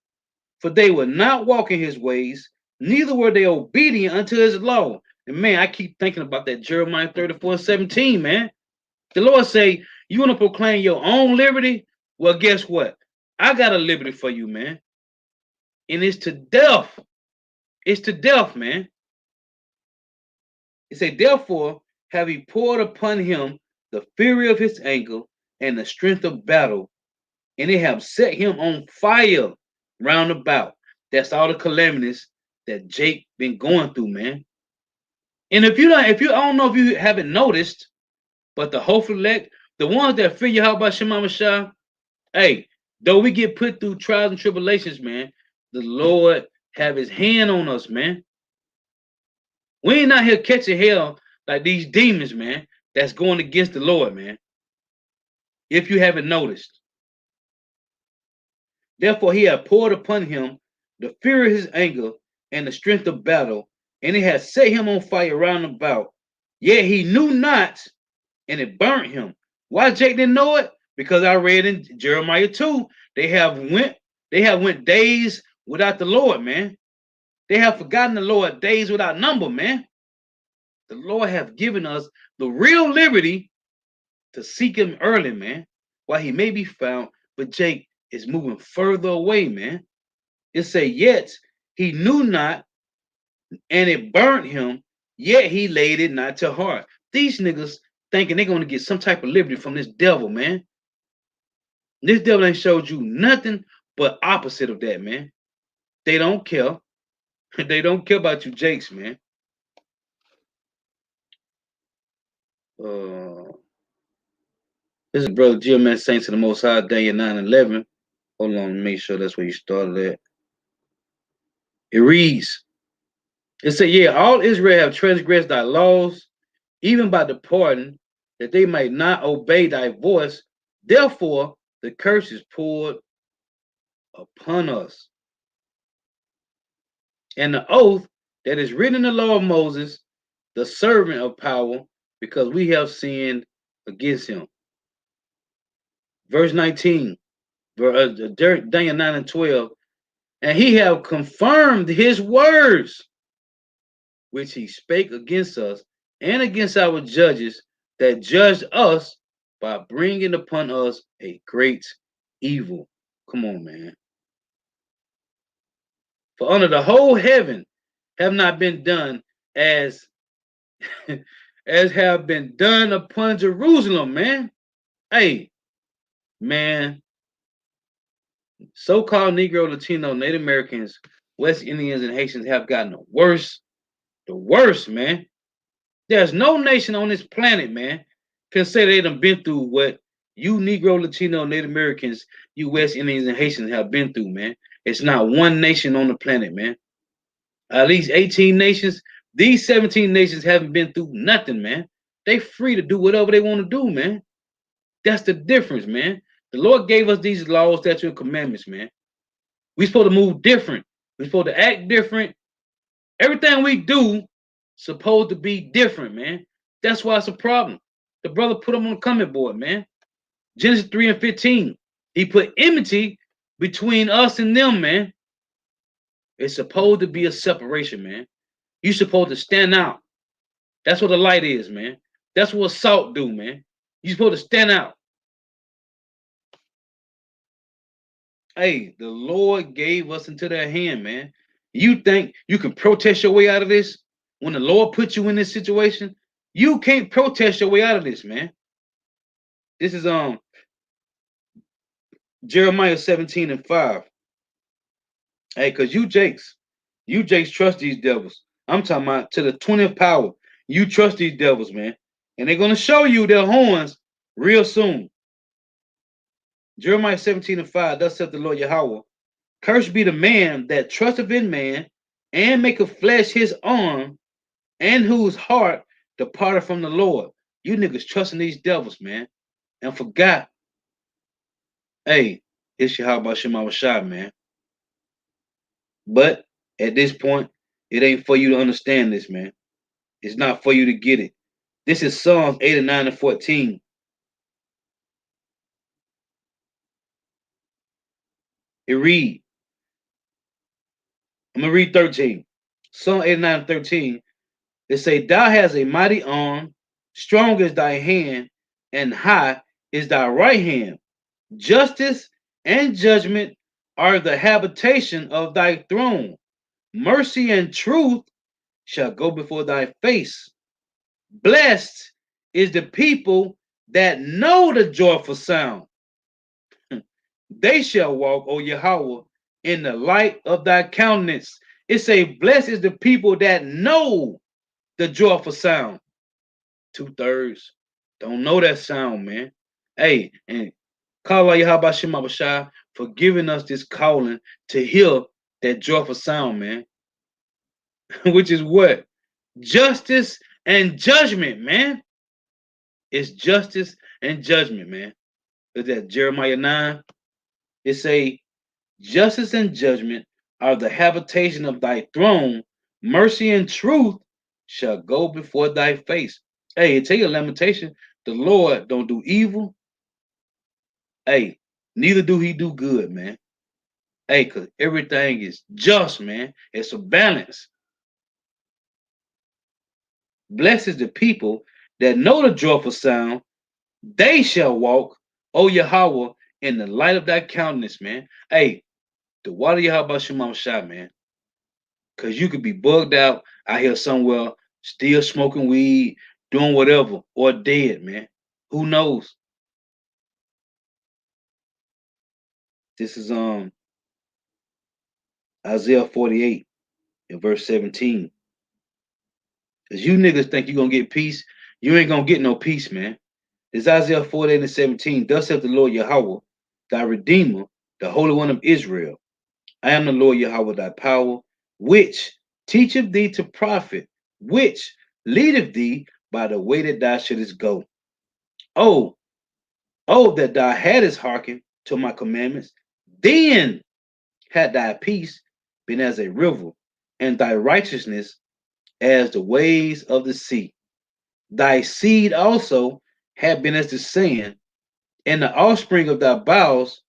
For they were not walking his ways, neither were they obedient unto his law. And man, I keep thinking about that Jeremiah 34:17, man. The Lord say, you want to proclaim your own liberty? Well, guess what? I got a liberty for you, man. And it's to death. It's to death, man. It say, therefore have he poured upon him the fury of his anger and the strength of battle, and they have set him on fire round about. That's all the calamities that Jake been going through, man. And I don't know if you haven't noticed, but the hopeful elect, the ones that figure out about Shema Mashah, hey, though we get put through trials and tribulations, man, the Lord have his hand on us, man. We ain't out here catching hell like these demons, man, that's going against the Lord, man. If you haven't noticed. Therefore, he had poured upon him the fury of his anger and the strength of battle, and it had set him on fire round about. Yet he knew not, and it burnt him. Why Jake didn't know it? Because I read in Jeremiah 2, they have went days without the Lord, man. They have forgotten the Lord days without number, man. The Lord have given us the real liberty to seek him early, man, while he may be found. But Jake is moving further away, man. It say, yet he knew not, and it burnt him, yet he laid it not to heart. These niggas thinking they're going to get some type of liberty from this devil, man. This devil ain't showed you nothing but opposite of that, man. They don't care. They don't care about you Jakes, man. This is Brother Jim, Saints of the Most High, Daniel 9:11. Hold on, make sure that's where you started at. It reads, it said, yeah, all Israel have transgressed thy laws, even by departing, that they might not obey thy voice. Therefore, the curse is poured upon us. And the oath that is written in the law of Moses, the servant of power, because we have sinned against him. Verse 19, Daniel 9:12, and he have confirmed his words, which he spake against us and against our judges that judged us by bringing upon us a great evil. Come on, man. For under the whole heaven have not been done as as have been done upon Jerusalem, man. Hey, man, so-called Negro, Latino, Native Americans, West Indians, and Haitians have gotten the worst, man. There's no nation on this planet, man, can say they done been through what you Negro, Latino, Native Americans, you West Indians, and Haitians have been through, man. It's not one nation on the planet, man. At least 18 nations. These 17 nations haven't been through nothing, man. They free to do whatever they want to do, man. That's the difference, man. The Lord gave us these laws, statutes, and commandments, man. We supposed to move different. We supposed to act different. Everything we do supposed to be different, man. That's why it's a problem. The brother put them on the comment board, man. Genesis 3:15. He put enmity between us and them, man. It's supposed to be a separation, man. You supposed to stand out. That's what a light is, man. That's what salt do, man. You supposed to stand out. Hey, the Lord gave us into their hand, man. You think you can protest your way out of this? When the Lord put you in this situation, you can't protest your way out of this, man. This is Jeremiah 17:5. Hey, because you Jakes trust these devils. I'm talking about to the 20th power. You trust these devils, man. And they're going to show you their horns real soon. Jeremiah 17:5, thus saith the Lord Yahweh, cursed be the man that trusteth in man, and maketh flesh his arm, and whose heart departed from the Lord. You niggas trusting these devils, man, and forgot. Hey, It's Yahweh Shema Shah, man. But at this point, it ain't for you to understand this, man. It's not for you to get it. This is Psalms 8 and 9 and 14. It read, I'm gonna read 13. Psalm 8 and 9 and 13. It say, Thou hast a mighty arm, strong is thy hand, and high is thy right hand. Justice and judgment are the habitation of thy throne. Mercy and truth shall go before thy face. Blessed is the people that know the joyful sound. They shall walk, O Yahweh, in the light of thy countenance. It say, blessed is the people that know the joyful sound. 2/3 don't know that sound, man. Hey, and call out Yahweh Shema Bashai for giving us this calling to hear that joyful sound, man. Which is what? Justice and judgment, man. It's justice and judgment, man. Is that Jeremiah 9? It say, justice and judgment are the habitation of thy throne. Mercy and truth shall go before thy face. Hey, tell your lamentation, the Lord don't do evil. Hey, neither do he do good, man. Hey, because everything is just, man. It's a balance. Blessed is the people that know the joyful sound. They shall walk, O Yahweh, in the light of thy countenance, man. Hey, the water Yahweh Shema Shah, man. Because you could be bugged out here somewhere, still smoking weed, doing whatever, or dead, man. Who knows? This is Isaiah 48 and verse 17. Because you niggas think you're gonna get peace, you ain't gonna get no peace, man. It's Isaiah 48 and 17. Thus saith the Lord Yahweh, thy Redeemer, the Holy One of Israel. I am the Lord Yahweh, thy power, which teacheth thee to profit, which leadeth thee by the way that thou shouldest go. Oh, oh, that thou hadst hearkened to my commandments, then had thy peace been as a river, and thy righteousness as the waves of the sea. Thy seed also had been as the sand, and the offspring of thy bowels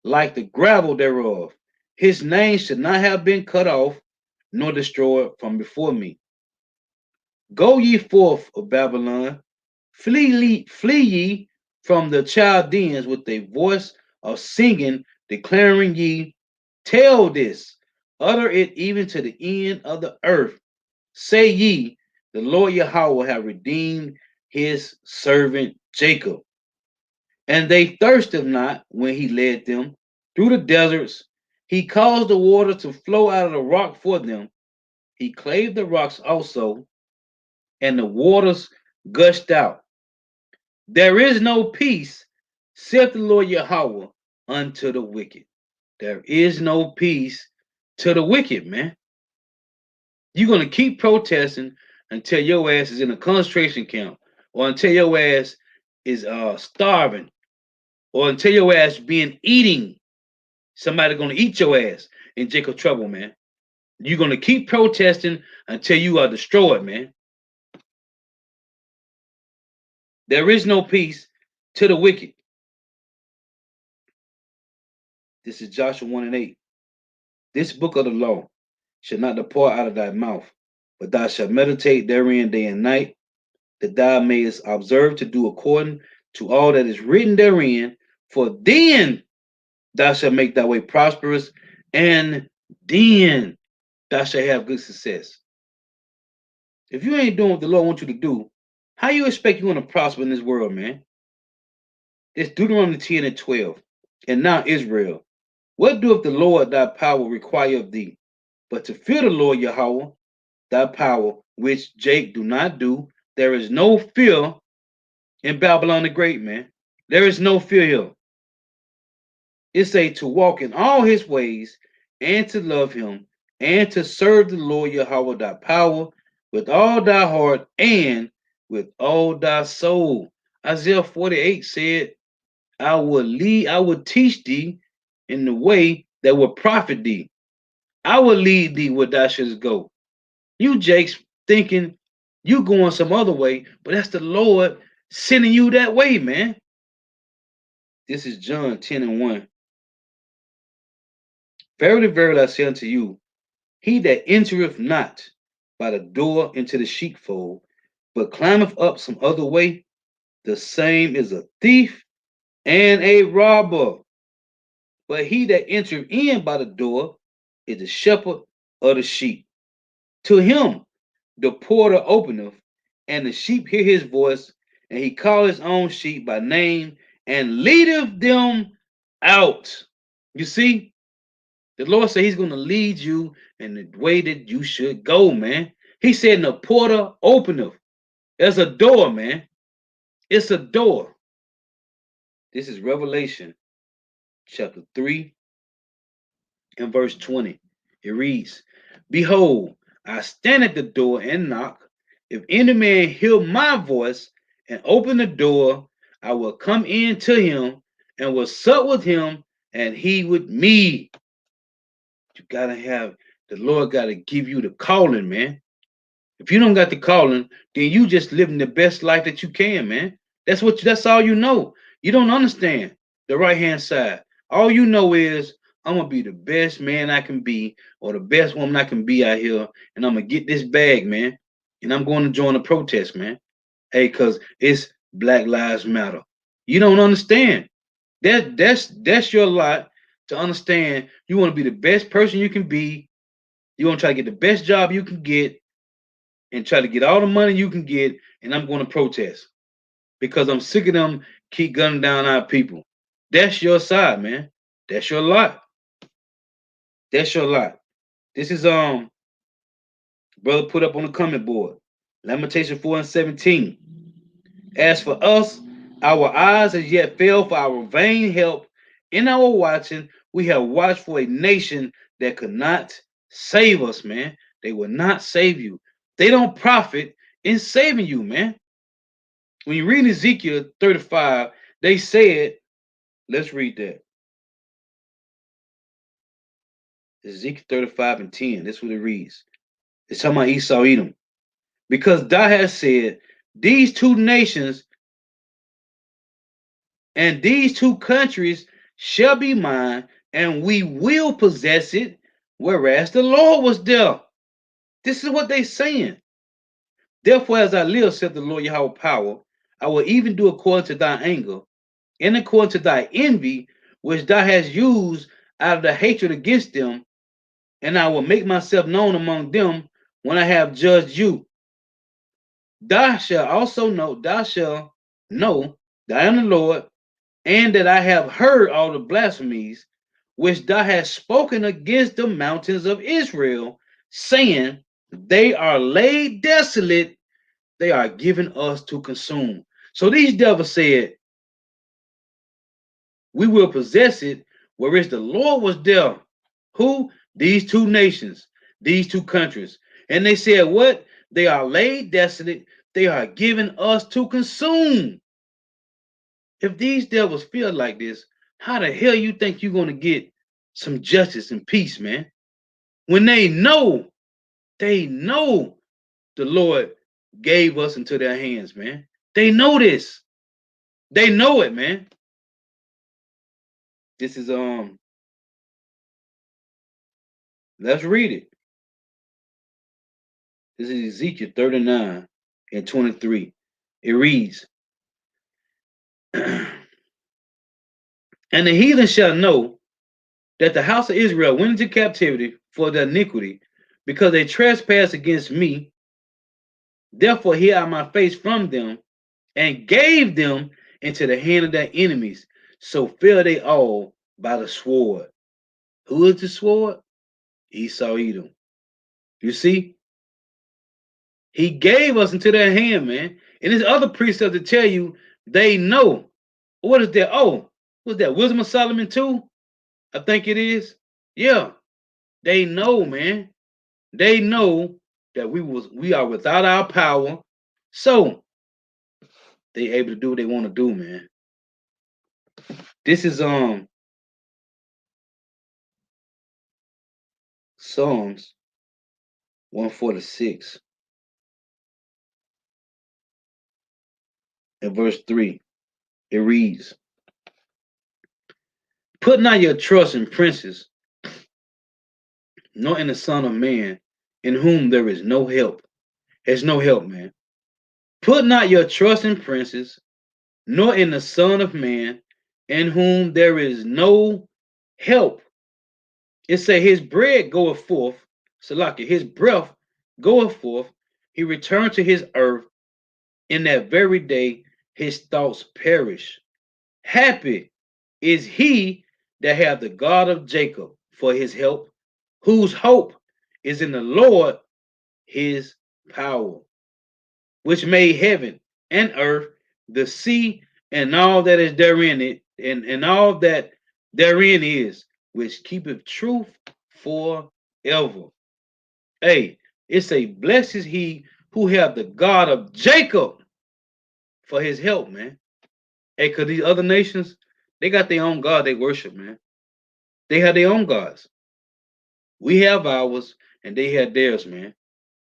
like the gravel thereof. His name should not have been cut off, nor destroyed from before me. Go ye forth of Babylon, flee ye from the Chaldeans with a voice of singing, declaring ye, tell this, utter it even to the end of the earth. Say ye, the Lord Yahweh have redeemed his servant Jacob. And they thirsted not when he led them through the deserts. He caused the water to flow out of the rock for them. He clave the rocks also, and the waters gushed out. There is no peace, saith the Lord Yahweh, unto the wicked. There is no peace to the wicked, man. You're going to keep protesting until your ass is in a concentration camp, or until your ass is starving, or until your ass being eating. Somebody going to eat your ass in Jacob trouble, man. You're going to keep protesting until you are destroyed, man. There is no peace to the wicked. This is Joshua 1 and 8. This book of the law shall not depart out of thy mouth, but thou shalt meditate therein day and night, that thou mayest observe to do according to all that is written therein, for then thou shalt make thy way prosperous, and then thou shalt have good success. If you ain't doing what the Lord wants you to do, how you expect you're going to prosper in this world, man? It's Deuteronomy 10 and 12. And now Israel, what doeth the Lord thy power require of thee? But to fear the Lord Yahweh, thy power, which Jake do not do. There is no fear in Babylon the Great, man. There is no fear here. It's a to walk in all his ways and to love him and to serve the Lord Yahweh thy power with all thy heart and with all thy soul. Isaiah 48 said, I will teach thee in the way that will profit thee. I will lead thee where thou shouldst go. You Jakes thinking you going some other way, but that's the Lord sending you that way, man. This is John 10 and 1. Verily, verily, I say unto you, he that entereth not by the door into the sheepfold, but climbeth up some other way, the same is a thief and a robber. But he that entereth in by the door is the shepherd of the sheep. To him the porter openeth, and the sheep hear his voice, and he calleth his own sheep by name and leadeth them out. You see, the Lord said he's going to lead you in the way that you should go, man. He said, and the porter openeth. There's a door, man. It's a door. This is Revelation chapter 3 and verse 20. It reads, behold, I stand at the door and knock. If any man hear my voice and open the door, I will come in to him and will sup with him and he with me. You gotta have the Lord gotta give you the calling, man. If you don't got the calling, then you just living the best life that you can, man. That's all you know. You don't understand the right hand side. All you know is I'm gonna be the best man I can be or the best woman I can be out here, and I'm gonna get this bag, man. And I'm going to join the protest, man. Hey, cause it's Black Lives Matter. You don't understand. That's your lot to understand. You want to be the best person you can be. You want to try to get the best job you can get and try to get all the money you can get, and I'm going to protest because I'm sick of them keep gunning down our people. That's your side, man. That's your lot. That's your lot. This is brother put up on the comment board. Lamentation 4 and 17. As for us, our eyes as yet fail for our vain help. In our watching, we have watched for a nation that could not save us, man. They will not save you. They don't profit in saving you, man. When you read Ezekiel 35, they said, let's read that. Ezekiel 35 and 10. That's what it reads. It's talking about Esau Edom. Because thou hast said, these two nations and these two countries shall be mine, and we will possess it, whereas the Lord was there. This is what they saying. Therefore, as I live, said the Lord Yahweh power, I will even do according to thy anger, and according to thy envy, which thou hast used out of the hatred against them, and I will make myself known among them when I have judged you. Thou shalt know that I am the Lord, and that I have heard all the blasphemies which thou hast spoken against the mountains of Israel, saying, they are laid desolate, they are given us to consume. So these devils said, we will possess it, whereas the Lord was there. Who? These two nations, these two countries. And they said, what? They are laid desolate, they are given us to consume. If these devils feel like this, how the hell you think you're going to get some justice and peace, man? When they know the Lord gave us into their hands, man. They know this. They know it, man. This is let's read it. This is Ezekiel 39 and 23. It reads, and the heathen shall know that the house of Israel went into captivity for their iniquity, because they trespassed against me. Therefore, hid I my face from them and gave them into the hand of their enemies. So fell they all by the sword. Who is the sword? Esau Edom. You see, he gave us into their hand, man. And there's other precepts to tell you they know. What is that? Oh, what's that? Wisdom of Solomon 2? I think it is. Yeah, they know, man. They know that we are without our power. So they able to do what they want to do, man. This is Psalms 146 and verse 3. It reads, "Put not your trust in princes, nor in the Son of Man, in whom there is no help." There's no help, man. Put not your trust in princes, nor in the Son of Man, in whom there is no help. It say his bread goeth forth, Salaki, his breath goeth forth, he returned to his earth, in that very day his thoughts perish. Happy is he that hath the God of Jacob for his help, whose hope is in the Lord his power, which made heaven and earth, the sea, and all that is therein, and all that therein is, which keepeth truth forever. Hey, it's a blessed is he who have the God of Jacob for his help, man. Hey, cause these other nations, they got their own God they worship, man. They have their own gods. We have ours, and they have theirs, man.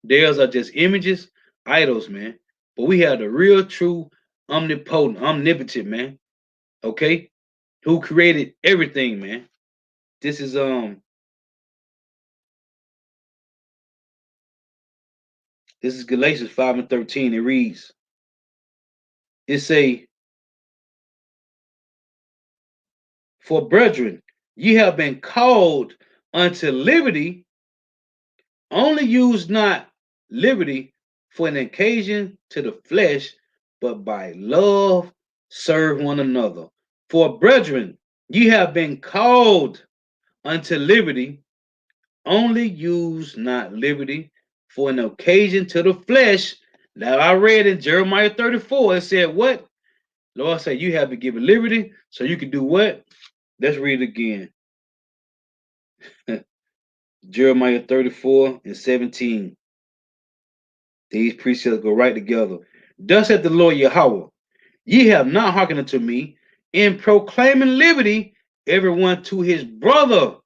Theirs are just images, idols, man. But we have the real, true, omnipotent, omnipotent, man. Okay, who created everything, man. This is Galatians 5 and 13. It reads, it say, "For brethren, ye have been called unto liberty, only use not liberty for an occasion to the flesh, but by love serve one another. For brethren, ye have been called unto liberty, only use not liberty for an occasion to the flesh." Now I read in Jeremiah 34, it said what? Lord said you have been given liberty, so you can do what? Let's read it again. Jeremiah 34 and 17. These precepts go right together. "Thus saith the Lord Yahweh, ye have not hearkened unto me in proclaiming liberty, everyone to his brother,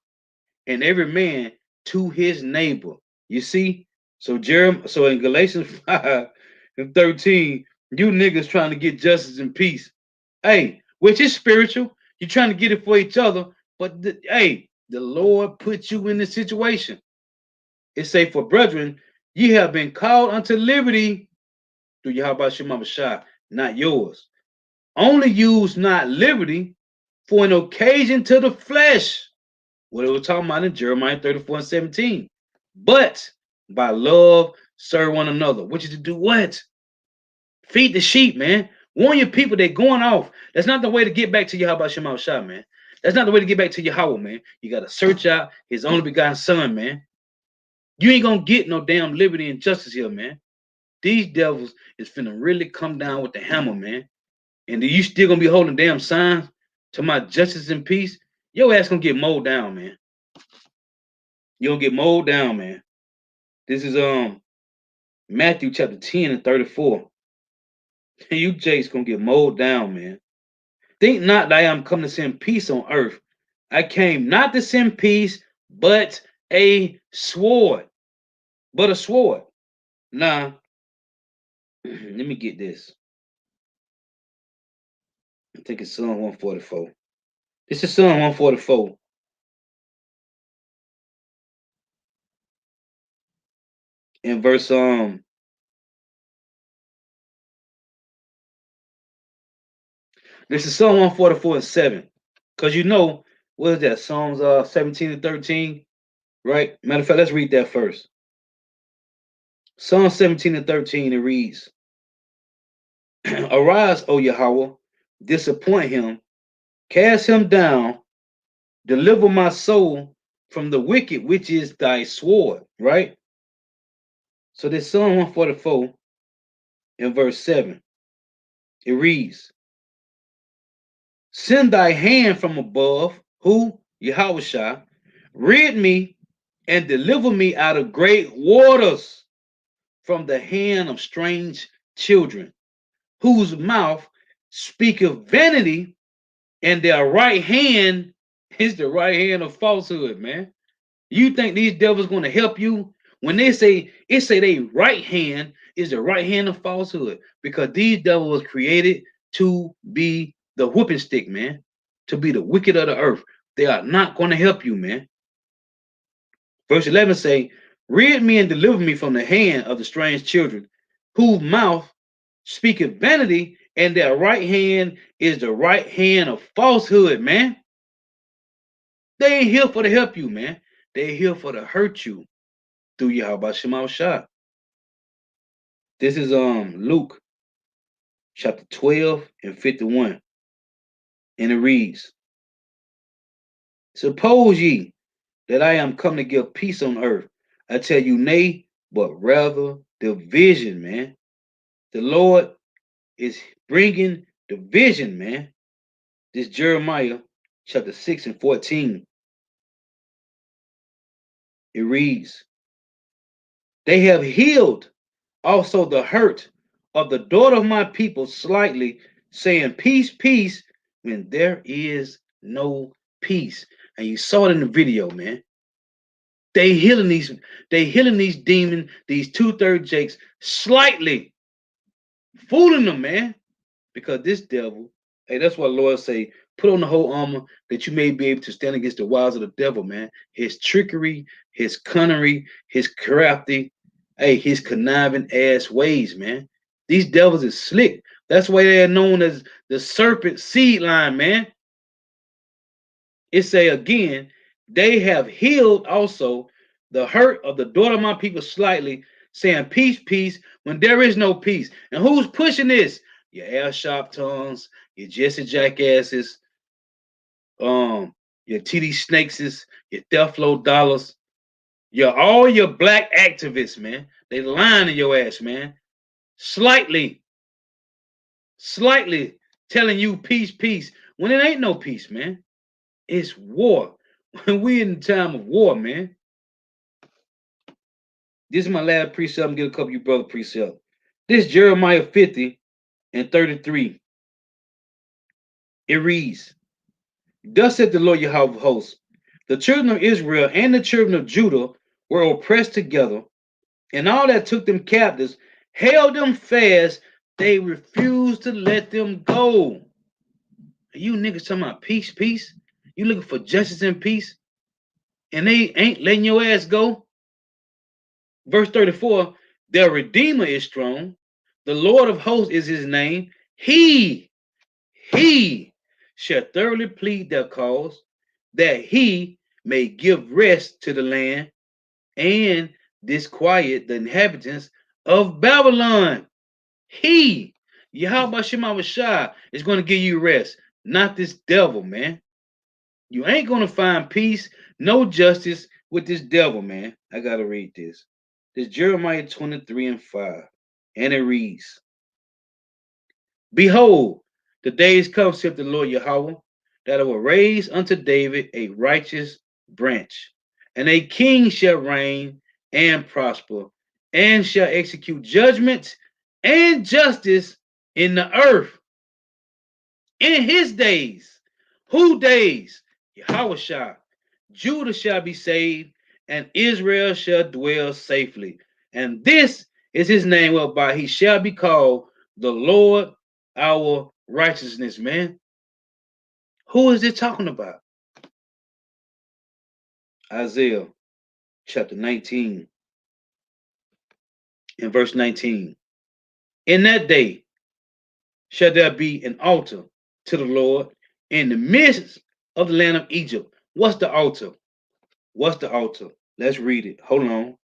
and every man to his neighbor." You see? So in Galatians 5 and 13, you niggas trying to get justice and peace. Hey, which is spiritual. You're trying to get it for each other, but hey, the Lord put you in this situation. It say, "For brethren, ye have been called unto liberty through Yahweh Shema Shai, not yours. Only use not liberty for an occasion to the flesh." What it was talking about in Jeremiah 34 and 17. "But by love serve one another." Which is to do what? Feed the sheep, man. Warn your people they're going off. That's not the way to get back to Yahweh Shema Shai, man. That's not the way to get back to Yahweh, man. You got to search out his only begotten son, man. You ain't going to get no damn liberty and justice here, man. These devils is finna really come down with the hammer, man. And you still gonna be holding damn signs to my justice and peace? Your ass gonna get mowed down, man. You gonna get mowed down, man. This is Matthew chapter 10 and 34. You Jake's gonna get mowed down, man. "Think not that I am come to send peace on earth. I came not to send peace, but a sword." But a sword. Now, let me get this. I think it's Psalm 144. This is Psalm 144. In verse this is Psalm 144 and 7. Because you know, what is that? Psalms 17 and 13. Right? Matter of fact, let's read that first. Psalm 17 and 13, it reads, "Arise, O Yahweh, disappoint him, cast him down, deliver my soul from the wicked, which is thy sword." Right? So this Psalm 144 in verse 7, it reads, "Send thy hand from above, who? Yahweh, rid me and deliver me out of great waters, from the hand of strange children, whose mouth speaketh vanity, and their right hand is the right hand of falsehood," man. You think these devils going to help you when they say they right hand is the right hand of falsehood because these devils was created to be the whooping stick, man, to be the wicked of the earth. They are not going to help you, man. Verse 11 say, rid me and deliver me from the hand of the strange children, whose mouth speaketh vanity, and their right hand is the right hand of falsehood, man. They ain't here for to help you, man. They here for to hurt you through Yahweh Shema Shah. This is Luke chapter 12 and 51. And it reads, suppose ye that I am come to give peace on earth. I tell you, nay, but rather division, man. The Lord is bringing division, man. This Jeremiah chapter 6 and 14. It reads, they have healed also the hurt of the daughter of my people slightly, saying, peace, peace, when there is no peace. And you saw it in the video, man. They healing these demons, these two-third jakes, slightly, fooling them, man. Because this devil, hey, that's what the Lord say, put on the whole armor that you may be able to stand against the wiles of the devil, man. His trickery, his cunnery, his crafty, hey, his conniving ass ways, man. These devils is slick. That's why they're known as the serpent seed line, man. It say again, they have healed also the hurt of the daughter of my people slightly, saying peace, peace, when there is no peace. And who's pushing this? Your air sharp tongues, your Jesse jackasses, your TD Snakeses, your Theflo Dollars, all your black activists, man. They lying to your ass, man. Slightly telling you peace, peace, when it ain't no peace, man. It's war. We in the time of war, man. This is my last precept. I'm gonna get a couple of you brother precept. This Jeremiah 50 and 33. It reads, thus said the Lord Yahweh of hosts, the children of Israel and the children of Judah were oppressed together, and all that took them captives held them fast. They refused to let them go. You niggas talking about peace, peace? You looking for justice and peace? And they ain't letting your ass go? Verse 34, their Redeemer is strong. The Lord of hosts is his name. He shall thoroughly plead their cause, that he may give rest to the land and disquiet the inhabitants of Babylon. He, Yahweh Shema Shah, is going to give you rest, not this devil, man. You ain't going to find peace, no justice with this devil, man. I got to read this. This Jeremiah 23 and 5. And it reads, behold, the days come, saith the Lord Yahweh, that I will raise unto David a righteous branch, and a king shall reign and prosper, and shall execute judgment and justice in the earth. In his days, who days? Yahweh shall. Judah shall be saved, and Israel shall dwell safely. And this is his name whereby he shall be called the Lord our righteousness, man. Who is it talking about? Isaiah chapter 19 and verse 19. In that day shall there be an altar to the Lord in the midst of the land of Egypt. What's the altar? What's the altar? Let's read it. Hold on.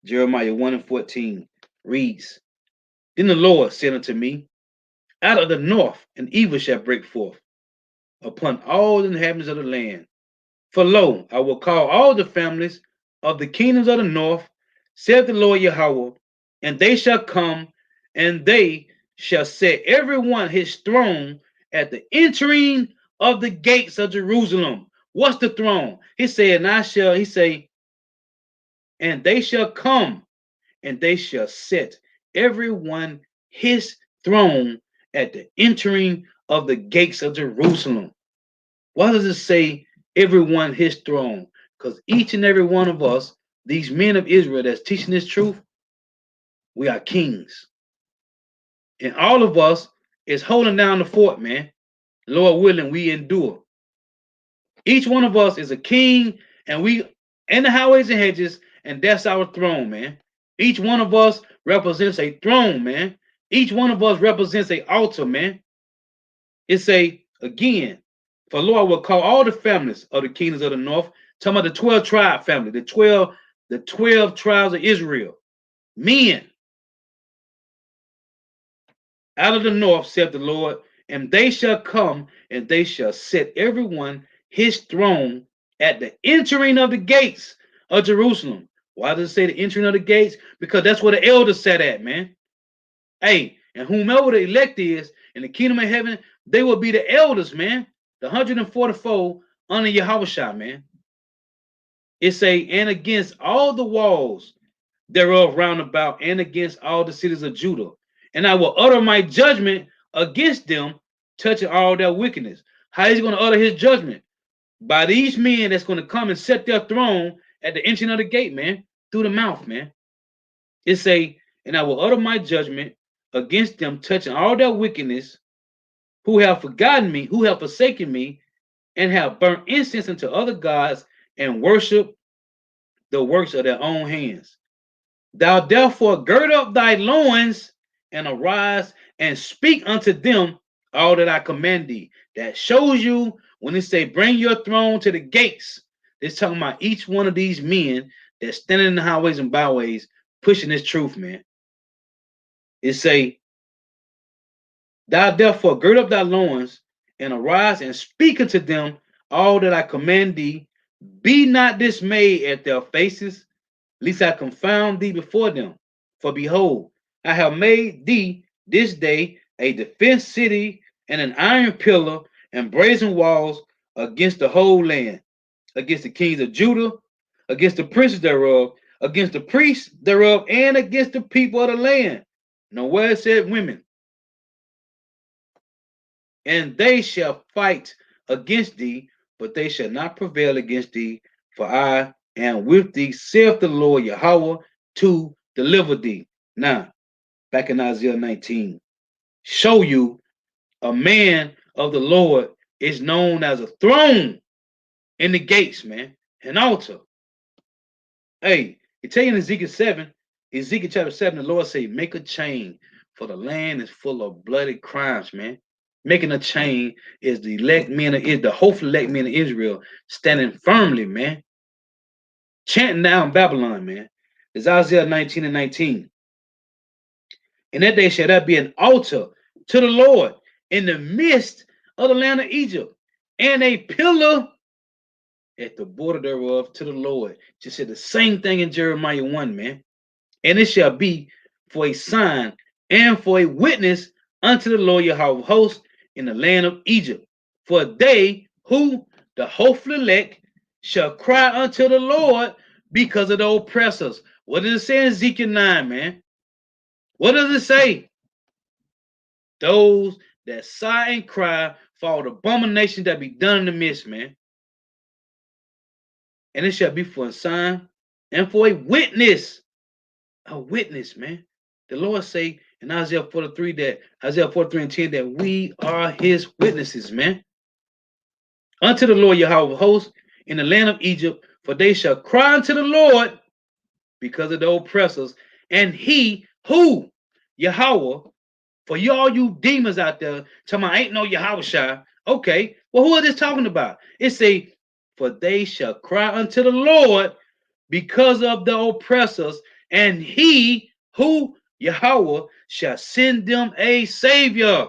Jeremiah 1 and 14 reads, then the Lord said unto me, out of the north an evil shall break forth upon all the inhabitants of the land. For lo, I will call all the families of the kingdoms of the north, saith the Lord Yahweh, and they shall come, and they shall set every one his throne at the entering of the gates of Jerusalem. What's the throne? He said, and they shall come, and they shall set every one his throne at the entering of the gates of Jerusalem. Why does it say everyone his throne? Because each and every one of us, these men of Israel that's teaching this truth, we are kings. And all of us is holding down the fort, man. Lord willing, we endure. Each one of us is a king, and we in the highways and hedges, and that's our throne, man. Each one of us represents a throne, man. Each one of us represents a altar, man. It's a again, for Lord will call all the families of the kingdoms of the north, talking about the 12 tribe family, the 12 tribes of Israel, men out of the north, saith the Lord, and they shall come and they shall set everyone his throne at the entering of the gates of Jerusalem. Why does it say the entering of the gates? Because that's where the elders sat at, man. Hey, and whomever the elect is in the kingdom of heaven, they will be the elders, man. The 144 under Yahushua, man. It say, and against all the walls thereof round about, and against all the cities of Judah. And I will utter my judgment against them, touching all their wickedness. How is he going to utter his judgment? By these men that's going to come and set their throne at the entrance of the gate, man, through the mouth, man. It say, and I will utter my judgment against them, touching all their wickedness, who have forgotten me, who have forsaken me, and have burnt incense unto other gods, and worship the works of their own hands. Thou therefore gird up thy loins and arise and speak unto them all that I command thee. That shows you when it say bring your throne to the gates. It's talking about each one of these men that's standing in the highways and byways pushing this truth, man. It say, thou therefore gird up thy loins and arise and speak unto them all that I command thee. Be not dismayed at their faces, lest I confound thee before them. For behold, I have made thee this day a defense city and an iron pillar and brazen walls against the whole land, against the kings of Judah, against the princes thereof, against the priests thereof, and against the people of the land. Now, where it said women, and they shall fight against thee, but they shall not prevail against thee, for I am with thee, saith the Lord Yahweh, to deliver thee. Now, back in Isaiah 19, show you a man of the Lord is known as a throne in the gates, man, an altar. Hey, it tell you in Ezekiel 7, Ezekiel chapter 7, the Lord say, make a chain, for the land is full of bloody crimes, man. Making a chain is the elect men of the hopeful elect men of Israel standing firmly, man. Chanting down Babylon, man. It's Isaiah 19 and 19. In that day shall there be an altar to the Lord in the midst of the land of Egypt, and a pillar at the border thereof to the Lord. Just said the same thing in Jeremiah 1, man. And it shall be for a sign and for a witness unto the Lord Yahweh of hosts in the land of Egypt. For they who the hopeful elect shall cry unto the Lord because of the oppressors. What does it say in Ezekiel 9, man? What does it say? Those that sigh and cry for all the abominations that be done in the midst, man. And it shall be for a sign and for a witness. A witness, man. The Lord say in Isaiah 43 that Isaiah 43 and 10 that we are his witnesses, man. Unto the Lord Yahweh of hosts in the land of Egypt, for they shall cry unto the Lord because of the oppressors, and he who Yahweh, for y'all you demons out there talking about ain't no Yahweh. Okay, well, who is this talking about? It say, for they shall cry unto the Lord because of the oppressors, and he who Yahweh shall send them a savior.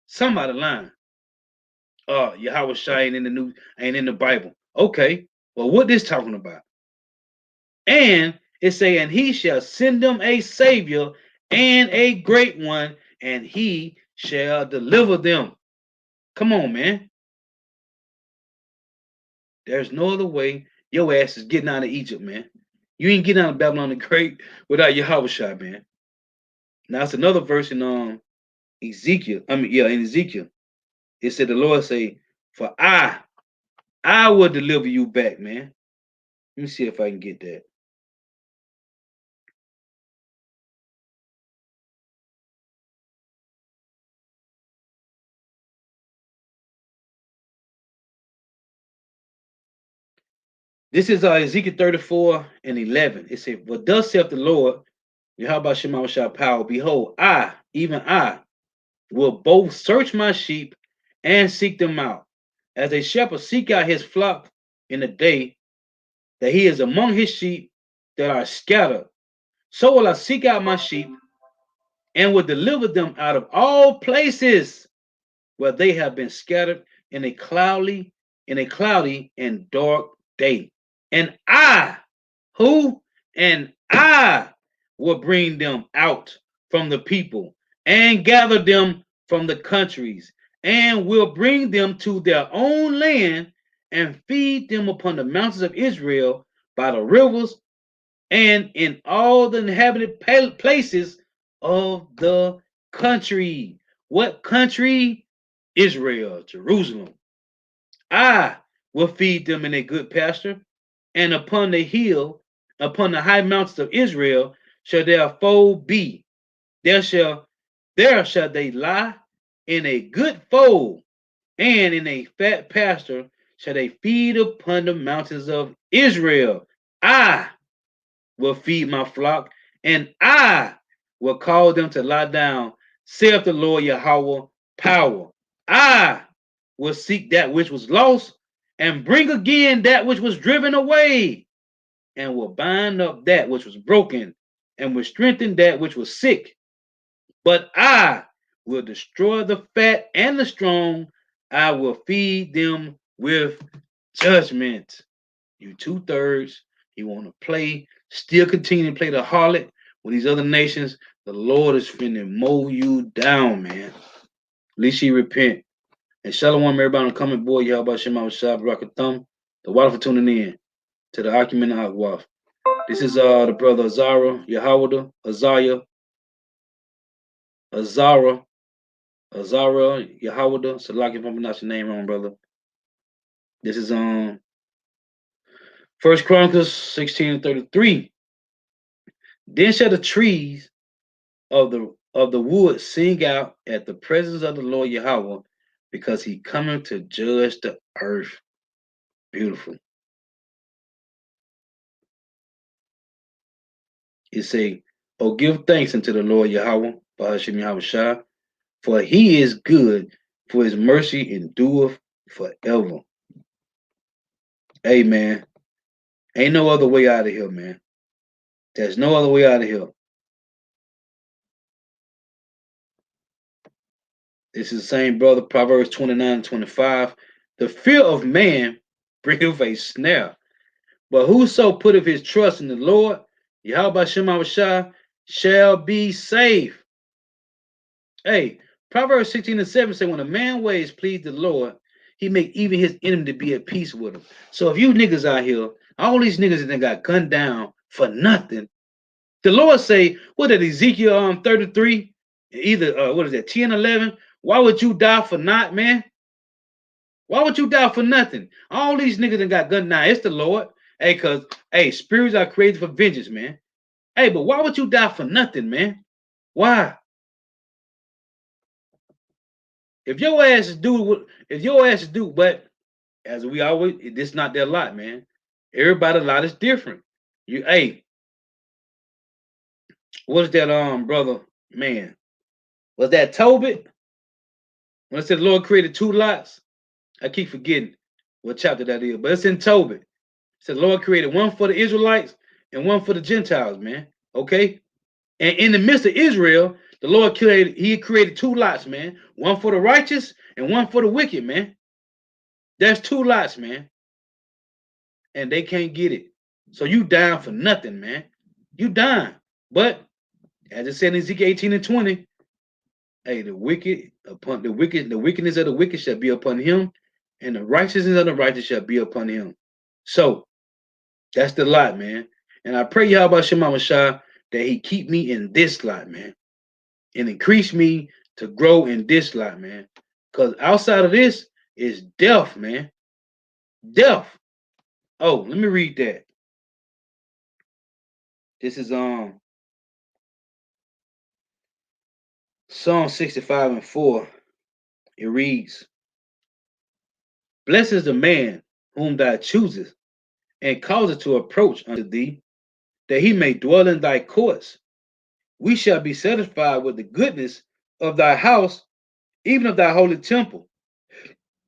Somebody lying. Yahweh ain't in the Bible. Okay, well, what this talking about? And it say, and he shall send them a savior and a great one, and he shall deliver them. Come on, man. There's no other way. Your ass is getting out of Egypt, man. You ain't getting out of Babylon the Great without Yahweh, man. Now it's another verse in Ezekiel. In Ezekiel, it said the Lord say, "For I will deliver you back, man. Let me see if I can get that. This is Ezekiel 34 and 11. It said, "But thus saith the Lord, Yahweh Shema Shah power, behold, I, even I, will both search my sheep and seek them out, as a shepherd seek out his flock in the day that he is among his sheep that are scattered. So will I seek out my sheep and will deliver them out of all places where they have been scattered in a cloudy and dark day. And I, who? And I will bring them out from the people and gather them from the countries and will bring them to their own land and feed them upon the mountains of Israel by the rivers and in all the inhabited places of the country. What country? Israel, Jerusalem. I will feed them in a good pasture, and upon the hill, upon the high mountains of Israel, shall their fold be. There shall they lie in a good fold, and in a fat pasture shall they feed upon the mountains of Israel. I will feed my flock, and I will cause them to lie down, saith the Lord Yahweh, power. I will seek that which was lost, and bring again that which was driven away, and will bind up that which was broken, and will strengthen that which was sick. But I will destroy the fat and the strong. I will feed them with judgment. You 2/3. You want to play, still continue to play the harlot with these other nations. The Lord is finna mow you down, man. At least you repent. And shalom, everybody, on coming boy. Y'all about Shema Shab Rocket Thumb. The water for tuning in to the Acumen Agwaf. This is the brother Azara, Yahweh, Azariah, Azara, Yahweh. Salaki if I'm pronouncing your name wrong, brother. This is First Chronicles 16:33. Then shall the trees of the wood sing out at the presence of the Lord Yahweh, because he cometh to judge the earth. Beautiful. It say, "Oh, give thanks unto the Lord Yahweh, Bahashim Yahweh Shah, for he is good, for his mercy endureth forever." Hey, man, ain't no other way out of here, man. There's no other way out of here. This is the same brother, Proverbs 29:25. The fear of man bringeth a snare, but whoso putteth his trust in the Lord, Yahweh Shema Shah, shall be safe. Hey, Proverbs 16:7 say, when a man ways please the Lord, he make even his enemy to be at peace with him. So if you niggas out here, all these niggas that got gunned down for nothing, the Lord say, what is Ezekiel 33, either what is that, 10, 11? Why would you die for not, man? Why would you die for nothing? All these niggas that got gunned down, it's the Lord. Hey, cause hey, spirits are created for vengeance, man. Hey, but why would you die for nothing, man? Why? If your ass is do, but as we always, this not their lot, man. Everybody's lot is different. Hey, what's that, brother, man? Was that Tobit? When it said the Lord created two lots, I keep forgetting what chapter that is, but it's in Tobit. It said the Lord created one for the Israelites and one for the Gentiles, man. Okay? And in the midst of Israel, the Lord created two lots, man. One for the righteous and one for the wicked, man. That's two lots, man. And they can't get it. So you dying for nothing, man. You dying. But as it said in Ezekiel 18:20, hey, the wickedness of the wicked shall be upon him, and the righteousness of the righteous shall be upon him. So that's the lot, man. And I pray Yahweh Shema Shah that he keep me in this lot, man, and increase me to grow in this lot, man. Because outside of this is death, man. Death. Oh, let me read that. This is Psalm 65 and 4. It reads, Blessed is the man whom thou choosest, and causest to approach unto thee, that he may dwell in thy courts. We shall be satisfied with the goodness of thy house, even of thy holy temple.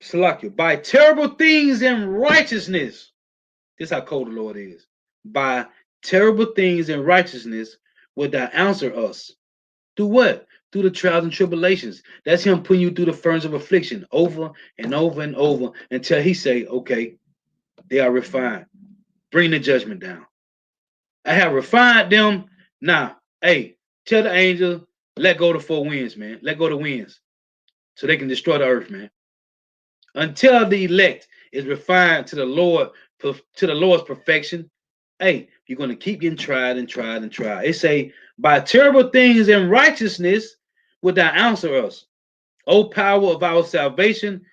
Salakia, by terrible things and righteousness. This is how cold the Lord is. By terrible things and righteousness will thou answer us. Through what? Through the trials and tribulations. That's him putting you through the furnace of affliction over and over and over until he say, okay, they are refined. Bring the judgment down. I have refined them. Now, hey, tell the angel, let go the four winds, man. Let go the winds so they can destroy the earth, man. Until the elect is refined to the Lord, to the Lord's perfection, hey, you're gonna keep getting tried and tried and tried. It say, by terrible things and righteousness would thou answer us, O power of our salvation,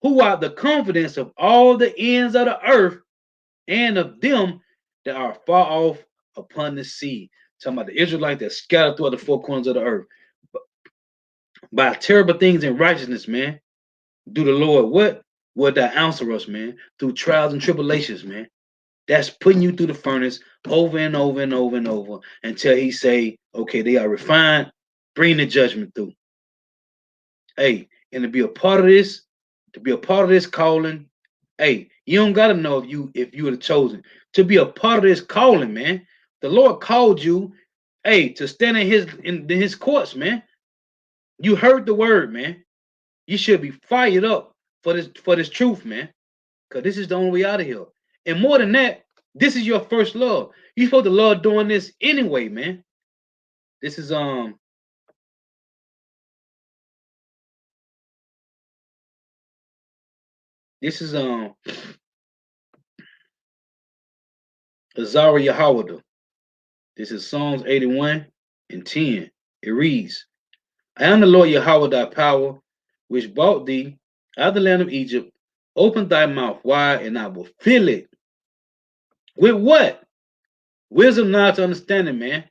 who art the confidence of all the ends of the earth and of them that are far off upon the sea. Talking about the Israelites that scattered throughout the four corners of the earth. By terrible things and righteousness, man. Do the Lord what? Would thou answer us, man? Through trials and tribulations, man. That's putting you through the furnace over and over and over and over until he say, okay, they are refined, bring the judgment through. Hey, and to be a part of this, calling, hey, you don't gotta know if you were chosen to be a part of this calling, man. The Lord called you, hey, to stand in his courts, man. You heard the word, man. You should be fired up for this truth, man. Cause this is the only way out of here. And more than that, this is your first love. You supposed to love doing this anyway, man. This is Azariah Yahweh. This is Psalms 81 and 10. It reads, I am the Lord Yahweh thy power, which brought thee out of the land of Egypt. Open thy mouth wide, and I will fill it. With what? Wisdom, knowledge, understanding, man.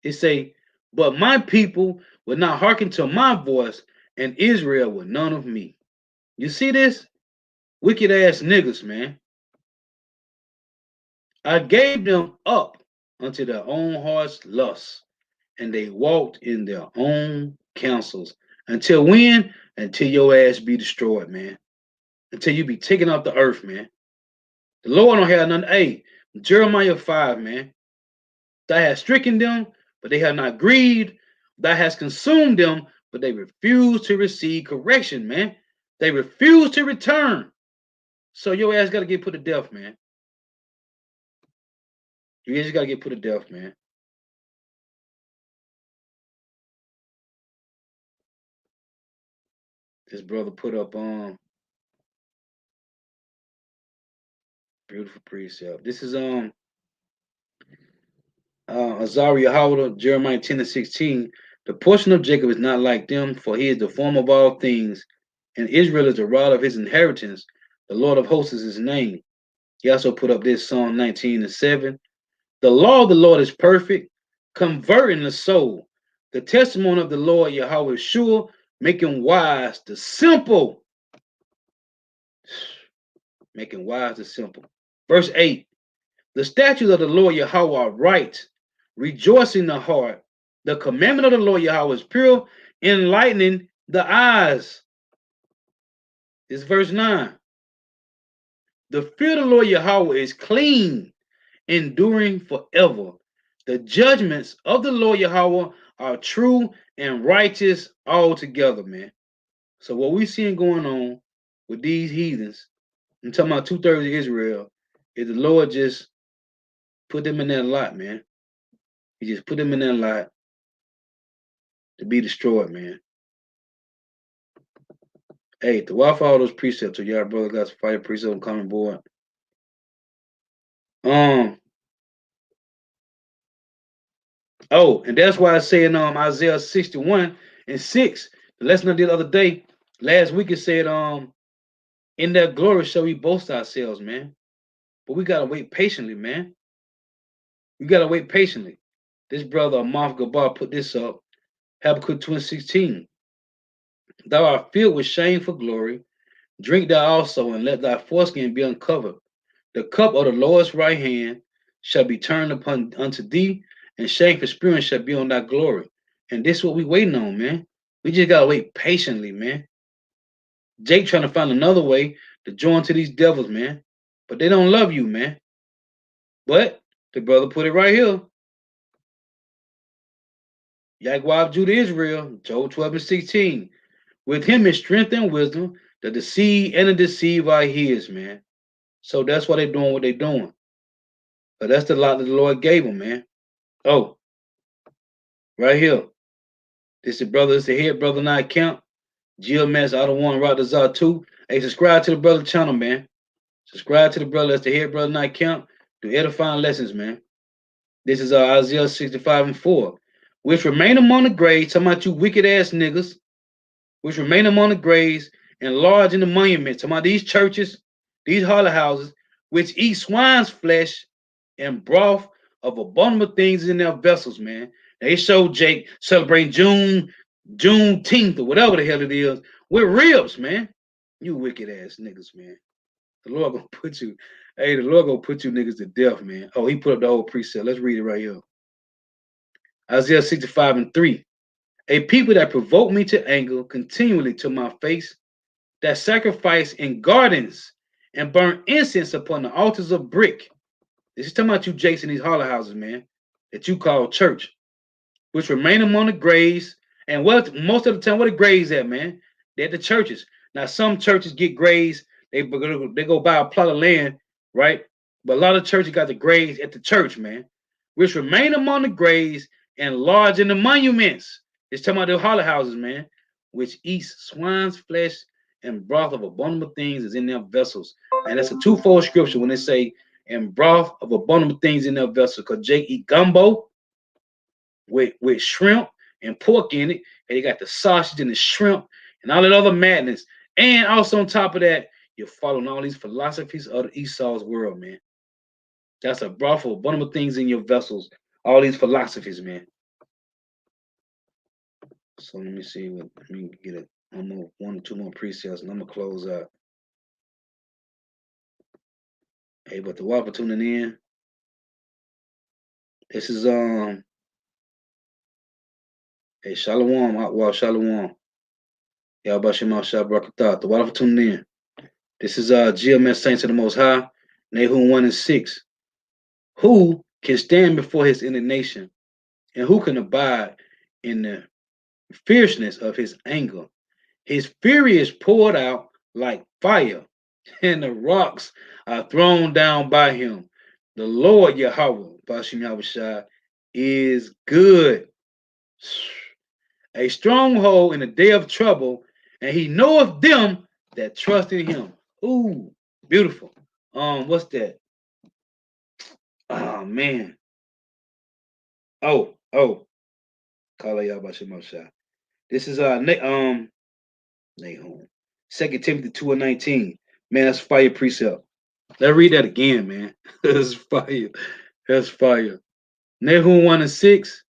It say, but my people will not hearken to my voice, and Israel will none of me. You see this? Wicked ass niggas, man. I gave them up unto their own heart's lusts, and they walked in their own counsels. Until when? Until your ass be destroyed, man. Until you be taken off the earth, man. The Lord don't have nothing. Hey, Jeremiah 5, man. Thou hast stricken them, but they have not grieved. Thou hast consumed them, but they refuse to receive correction, man. They refuse to return. So your ass got to get put to death, man. You just got to get put to death, man. This brother put up beautiful precept. This is Azariah Howard, Jeremiah 10 and 16. The portion of Jacob is not like them, for he is the form of all things, and Israel is the rod of his inheritance. The Lord of hosts is his name. He also put up this Psalm 19 and 7. The law of the Lord is perfect, converting the soul. The testimony of the Lord Yahweh is sure, making wise the simple. Making wise the simple. Verse 8. The statutes of the Lord Yahweh are right, rejoicing the heart. The commandment of the Lord Yahweh is pure, enlightening the eyes. This is verse 9. The fear of the Lord Yahweh is clean, enduring forever. The judgments of the Lord Yahweh are true and righteous altogether, man. So what we seeing going on with these heathens, I'm talking about 2/3 of Israel, is the Lord just put them in that lot, man. He just put them in that lot to be destroyed, man. Hey, to watch all those precepts, so y'all brother got some fire precept on coming board. Oh, and that's why I say in Isaiah 61 and 6, the lesson I did the other day, last week it said, in that glory shall we boast ourselves, man. But we gotta wait patiently, man. We gotta wait patiently. This brother Amarth Gabar put this up. Habakkuk 2:16. Thou art filled with shame for glory. Drink thou also, and let thy foreskin be uncovered. The cup of the Lord's right hand shall be turned upon unto thee, and shame for spewing shall be on thy glory. And this is what we waiting on, man. We just gotta wait patiently, man. Jake trying to find another way to join to these devils, man. But they don't love you, man. But the brother put it right here. Yahweh of Judah Israel, Job 12:16. With him is strength and wisdom. The deceived and the deceived are his, man. So that's why they're doing what they're doing. But that's the lot that the Lord gave them, man. Oh, right here. This is brother, this is the head brother not count. GMS, I don't want Radazar 2. Hey, subscribe to the brother channel, man. Subscribe to the brother, that's the head brother not count. Do edifying lessons, man. This is Isaiah 65:4. Which remain among the graves, talking about you wicked ass niggas, which remain among the graves and large in the monuments, talking about these churches, these holler houses, which eat swine's flesh and broth of abominable things in their vessels, man. They showed Jake celebrating Juneteenth or whatever the hell it is with ribs, man. You wicked ass niggas, man. The Lord gonna put you, hey, the Lord gonna put you niggas to death, man. Oh, he put up the whole precept. Let's read it right here. Isaiah 65:3. A people that provoke me to anger continually to my face, that sacrifice in gardens and burn incense upon the altars of brick. This is talking about you, Jason, these holler houses, man, that you call church, which remain among the graves. And what most of the time, where the graves at, man? They're at the churches. Now, some churches get graves, they go buy a plot of land, right? But a lot of churches got the graves at the church, man, which remain among the graves and large in the monuments. It's talking about the holler houses, man, which eats swine's flesh and broth of abominable things is in their vessels. And that's a twofold scripture when they say, and broth of abominable things in their vessels. Because Jake eat gumbo with shrimp and pork in it. And you got the sausage and the shrimp and all that other madness. And also on top of that, you're following all these philosophies of the Esau's world, man. That's a broth of abominable things in your vessels. All these philosophies, man. So let me see what, let me get one or two more precepts and I'm gonna close out. Hey, but the walk for tuning in. This is hey, Shalom, well, Shalom. Y'all Shema Shabrakatah. The water for tuning in. This is GMS Saints of the Most High, Nahum 1:6. Who can stand before his indignation, and who can abide in the fierceness of his anger? His fury is poured out like fire, and the rocks are thrown down by him. The Lord Yahweh, Bashim Yahushua, is good, a stronghold in the day of trouble, and he knoweth them that trust in him. Ooh, beautiful. What's that? Oh man. Oh. Kala Yabashimosha. This is Nahum. 2 Timothy 2:19. Man, that's fire precept. Let's read that again, man. That's fire. That's fire. Nahum 1:6.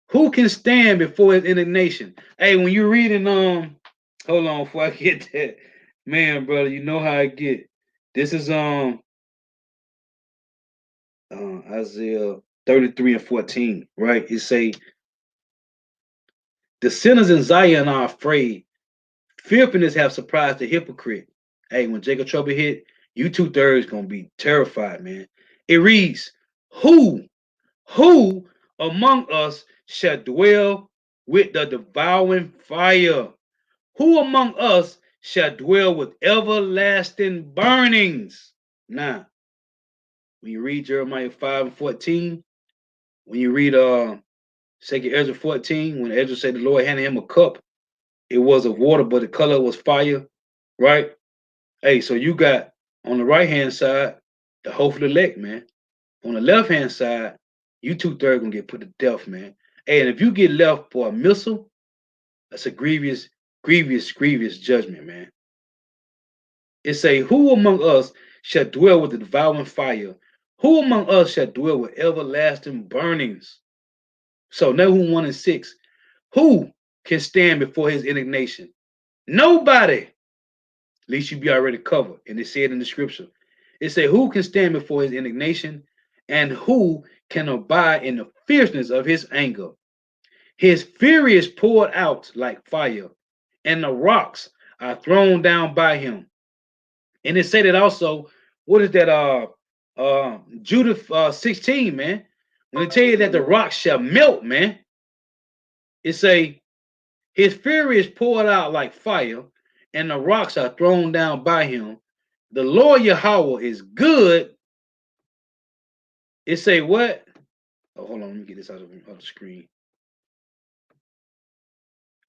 Who can stand before his indignation? Hey, when you're reading, hold on before I get that. Man, brother, you know how I get. This is Isaiah 33:14, right? It say, the sinners in Zion are afraid. Fearfulness have surprised the hypocrite. Hey, when Jacob trouble hit, you 2/3 gonna be terrified, man. It reads, who among us shall dwell with the devouring fire? Who among us shall dwell with everlasting burnings? Now, when you read Jeremiah 5:14, when you read 2 Ezra 14, when Ezra said the Lord handed him a cup, it was of water, but the color was fire, right? Hey, so you got on the right hand side the hopeful elect, man. On the left hand side, you 2/3 gonna get put to death, man. Hey, and if you get left for a missile, that's a grievous judgment, man. It say, who among us shall dwell with the devouring fire? Who among us shall dwell with everlasting burnings? So Nahum 1 and 6. Who can stand before his indignation? Nobody. At least you be already covered. And it said in the scripture. It said, who can stand before his indignation? And who can abide in the fierceness of his anger? His fury is poured out like fire, and the rocks are thrown down by him. And it said it also, what is that? Judith 16, man. When it tell you that the rocks shall melt, man, it say his fury is poured out like fire, and the rocks are thrown down by him. The Lord Yahweh is good. It say what? Oh, hold on, let me get this out of the screen.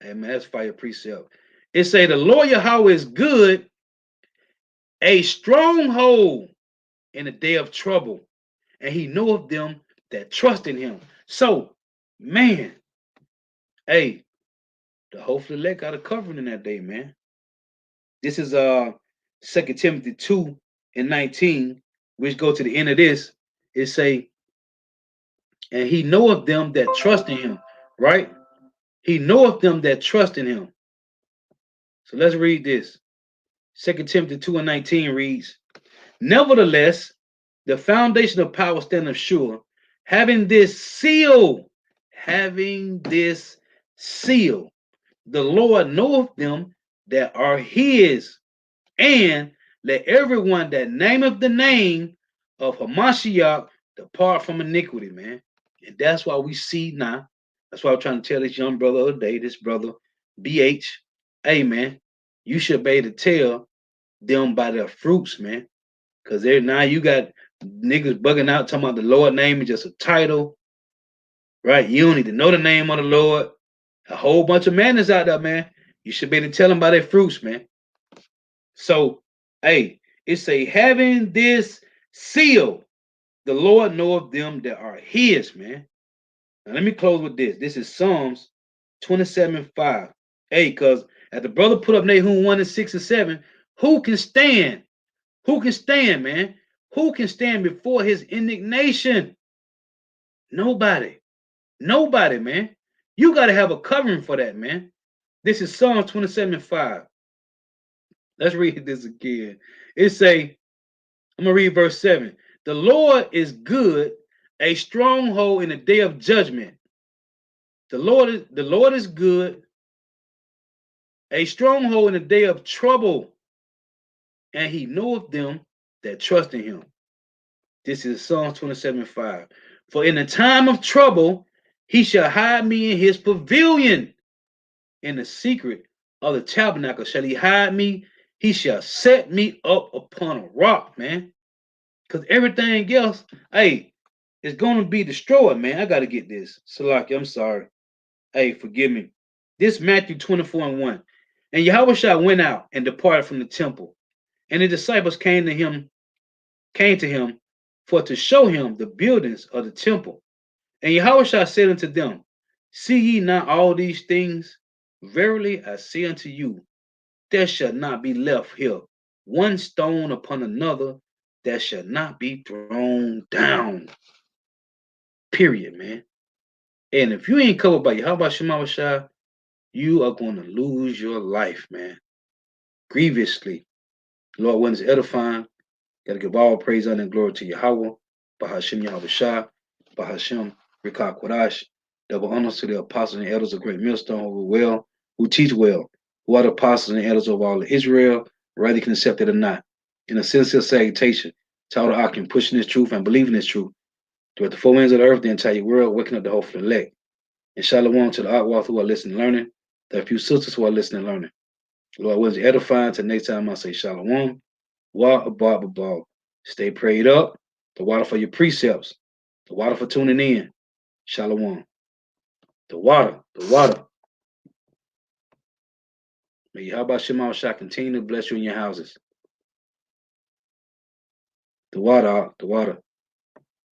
Hey man, that's fire precept. It say the Lord Yahweh is good, a stronghold in the day of trouble, and he knoweth them that trust in him. So, man, hey, the hopefully elect got a covering in that day, man. This is 2 Timothy 2 and 19, which go to the end of this. It say, and he knoweth them that trust in him, right? He knoweth them that trust in him. So let's read this. 2 Timothy 2 and 19 reads, nevertheless, the foundation of power standeth sure, having this seal, the Lord knoweth them that are his, and let everyone that nameth the name of Hamashiach depart from iniquity, man. And that's why we see now. That's why I'm trying to tell this young brother today, this brother BH, hey man, you should be able to tell them by their fruits, man. Because there now you got niggas bugging out talking about the Lord name is just a title, right? You don't need to know the name of the Lord. A whole bunch of madness out there, man. You should be able to tell them by their fruits, man. So, hey, it's a having this seal. The Lord knoweth them that are his, man. Now let me close with this. This is Psalms 27:5. Hey, because as the brother put up Nahum 1 and 6 and 7, who can stand? Who can stand, man? Who can stand before his indignation? Nobody. Nobody, man. You got to have a covering for that, man. This is Psalms 27:5. Let's read this again. It say, I'm going to read verse 7. The Lord is good, a stronghold in the day of judgment. The Lord is good, a stronghold in the day of trouble, and he knoweth them that trust in him. This is Psalms 27:5. For in the time of trouble, he shall hide me in his pavilion. In the secret of the tabernacle shall he hide me. He shall set me up upon a rock, man. Because everything else, hey, is going to be destroyed, man. I got to get this. Salaki, I'm sorry. Hey, forgive me. This Matthew 24 and 1. And Yahushua went out and departed from the temple. And the disciples came to him for to show him the buildings of the temple. And Yahushua said unto them, see ye not all these things? Verily I say unto you, there shall not be left here one stone upon another that shall not be thrown down. Period, man. And if you ain't covered by Yahweh Shemawashah, you are going to lose your life, man. Grievously. Lord, when it's edifying, gotta give all praise, honor, and glory to Yahweh, Bahashem Yahweh Shah, Bahashem Rikah Kodash. Double honors to the apostles and elders of Great Millstone who teach well, who are the apostles and elders of all of Israel, whether you can accept it or not. In a sincere salutation to all the Akim pushing this truth and believing this truth throughout the four winds of the earth, the entire world, waking up the hope for the elect. And shalom to the Akwaf who are listening and learning, the few sisters who are listening and learning. Lord, was edifying. Till next time I say shalom. Wa abab. Stay prayed up. The water for your precepts. The water for tuning in. Shalom. The water. The water. May Yahweh Shema Shah continue to bless you in your houses. The water. The water.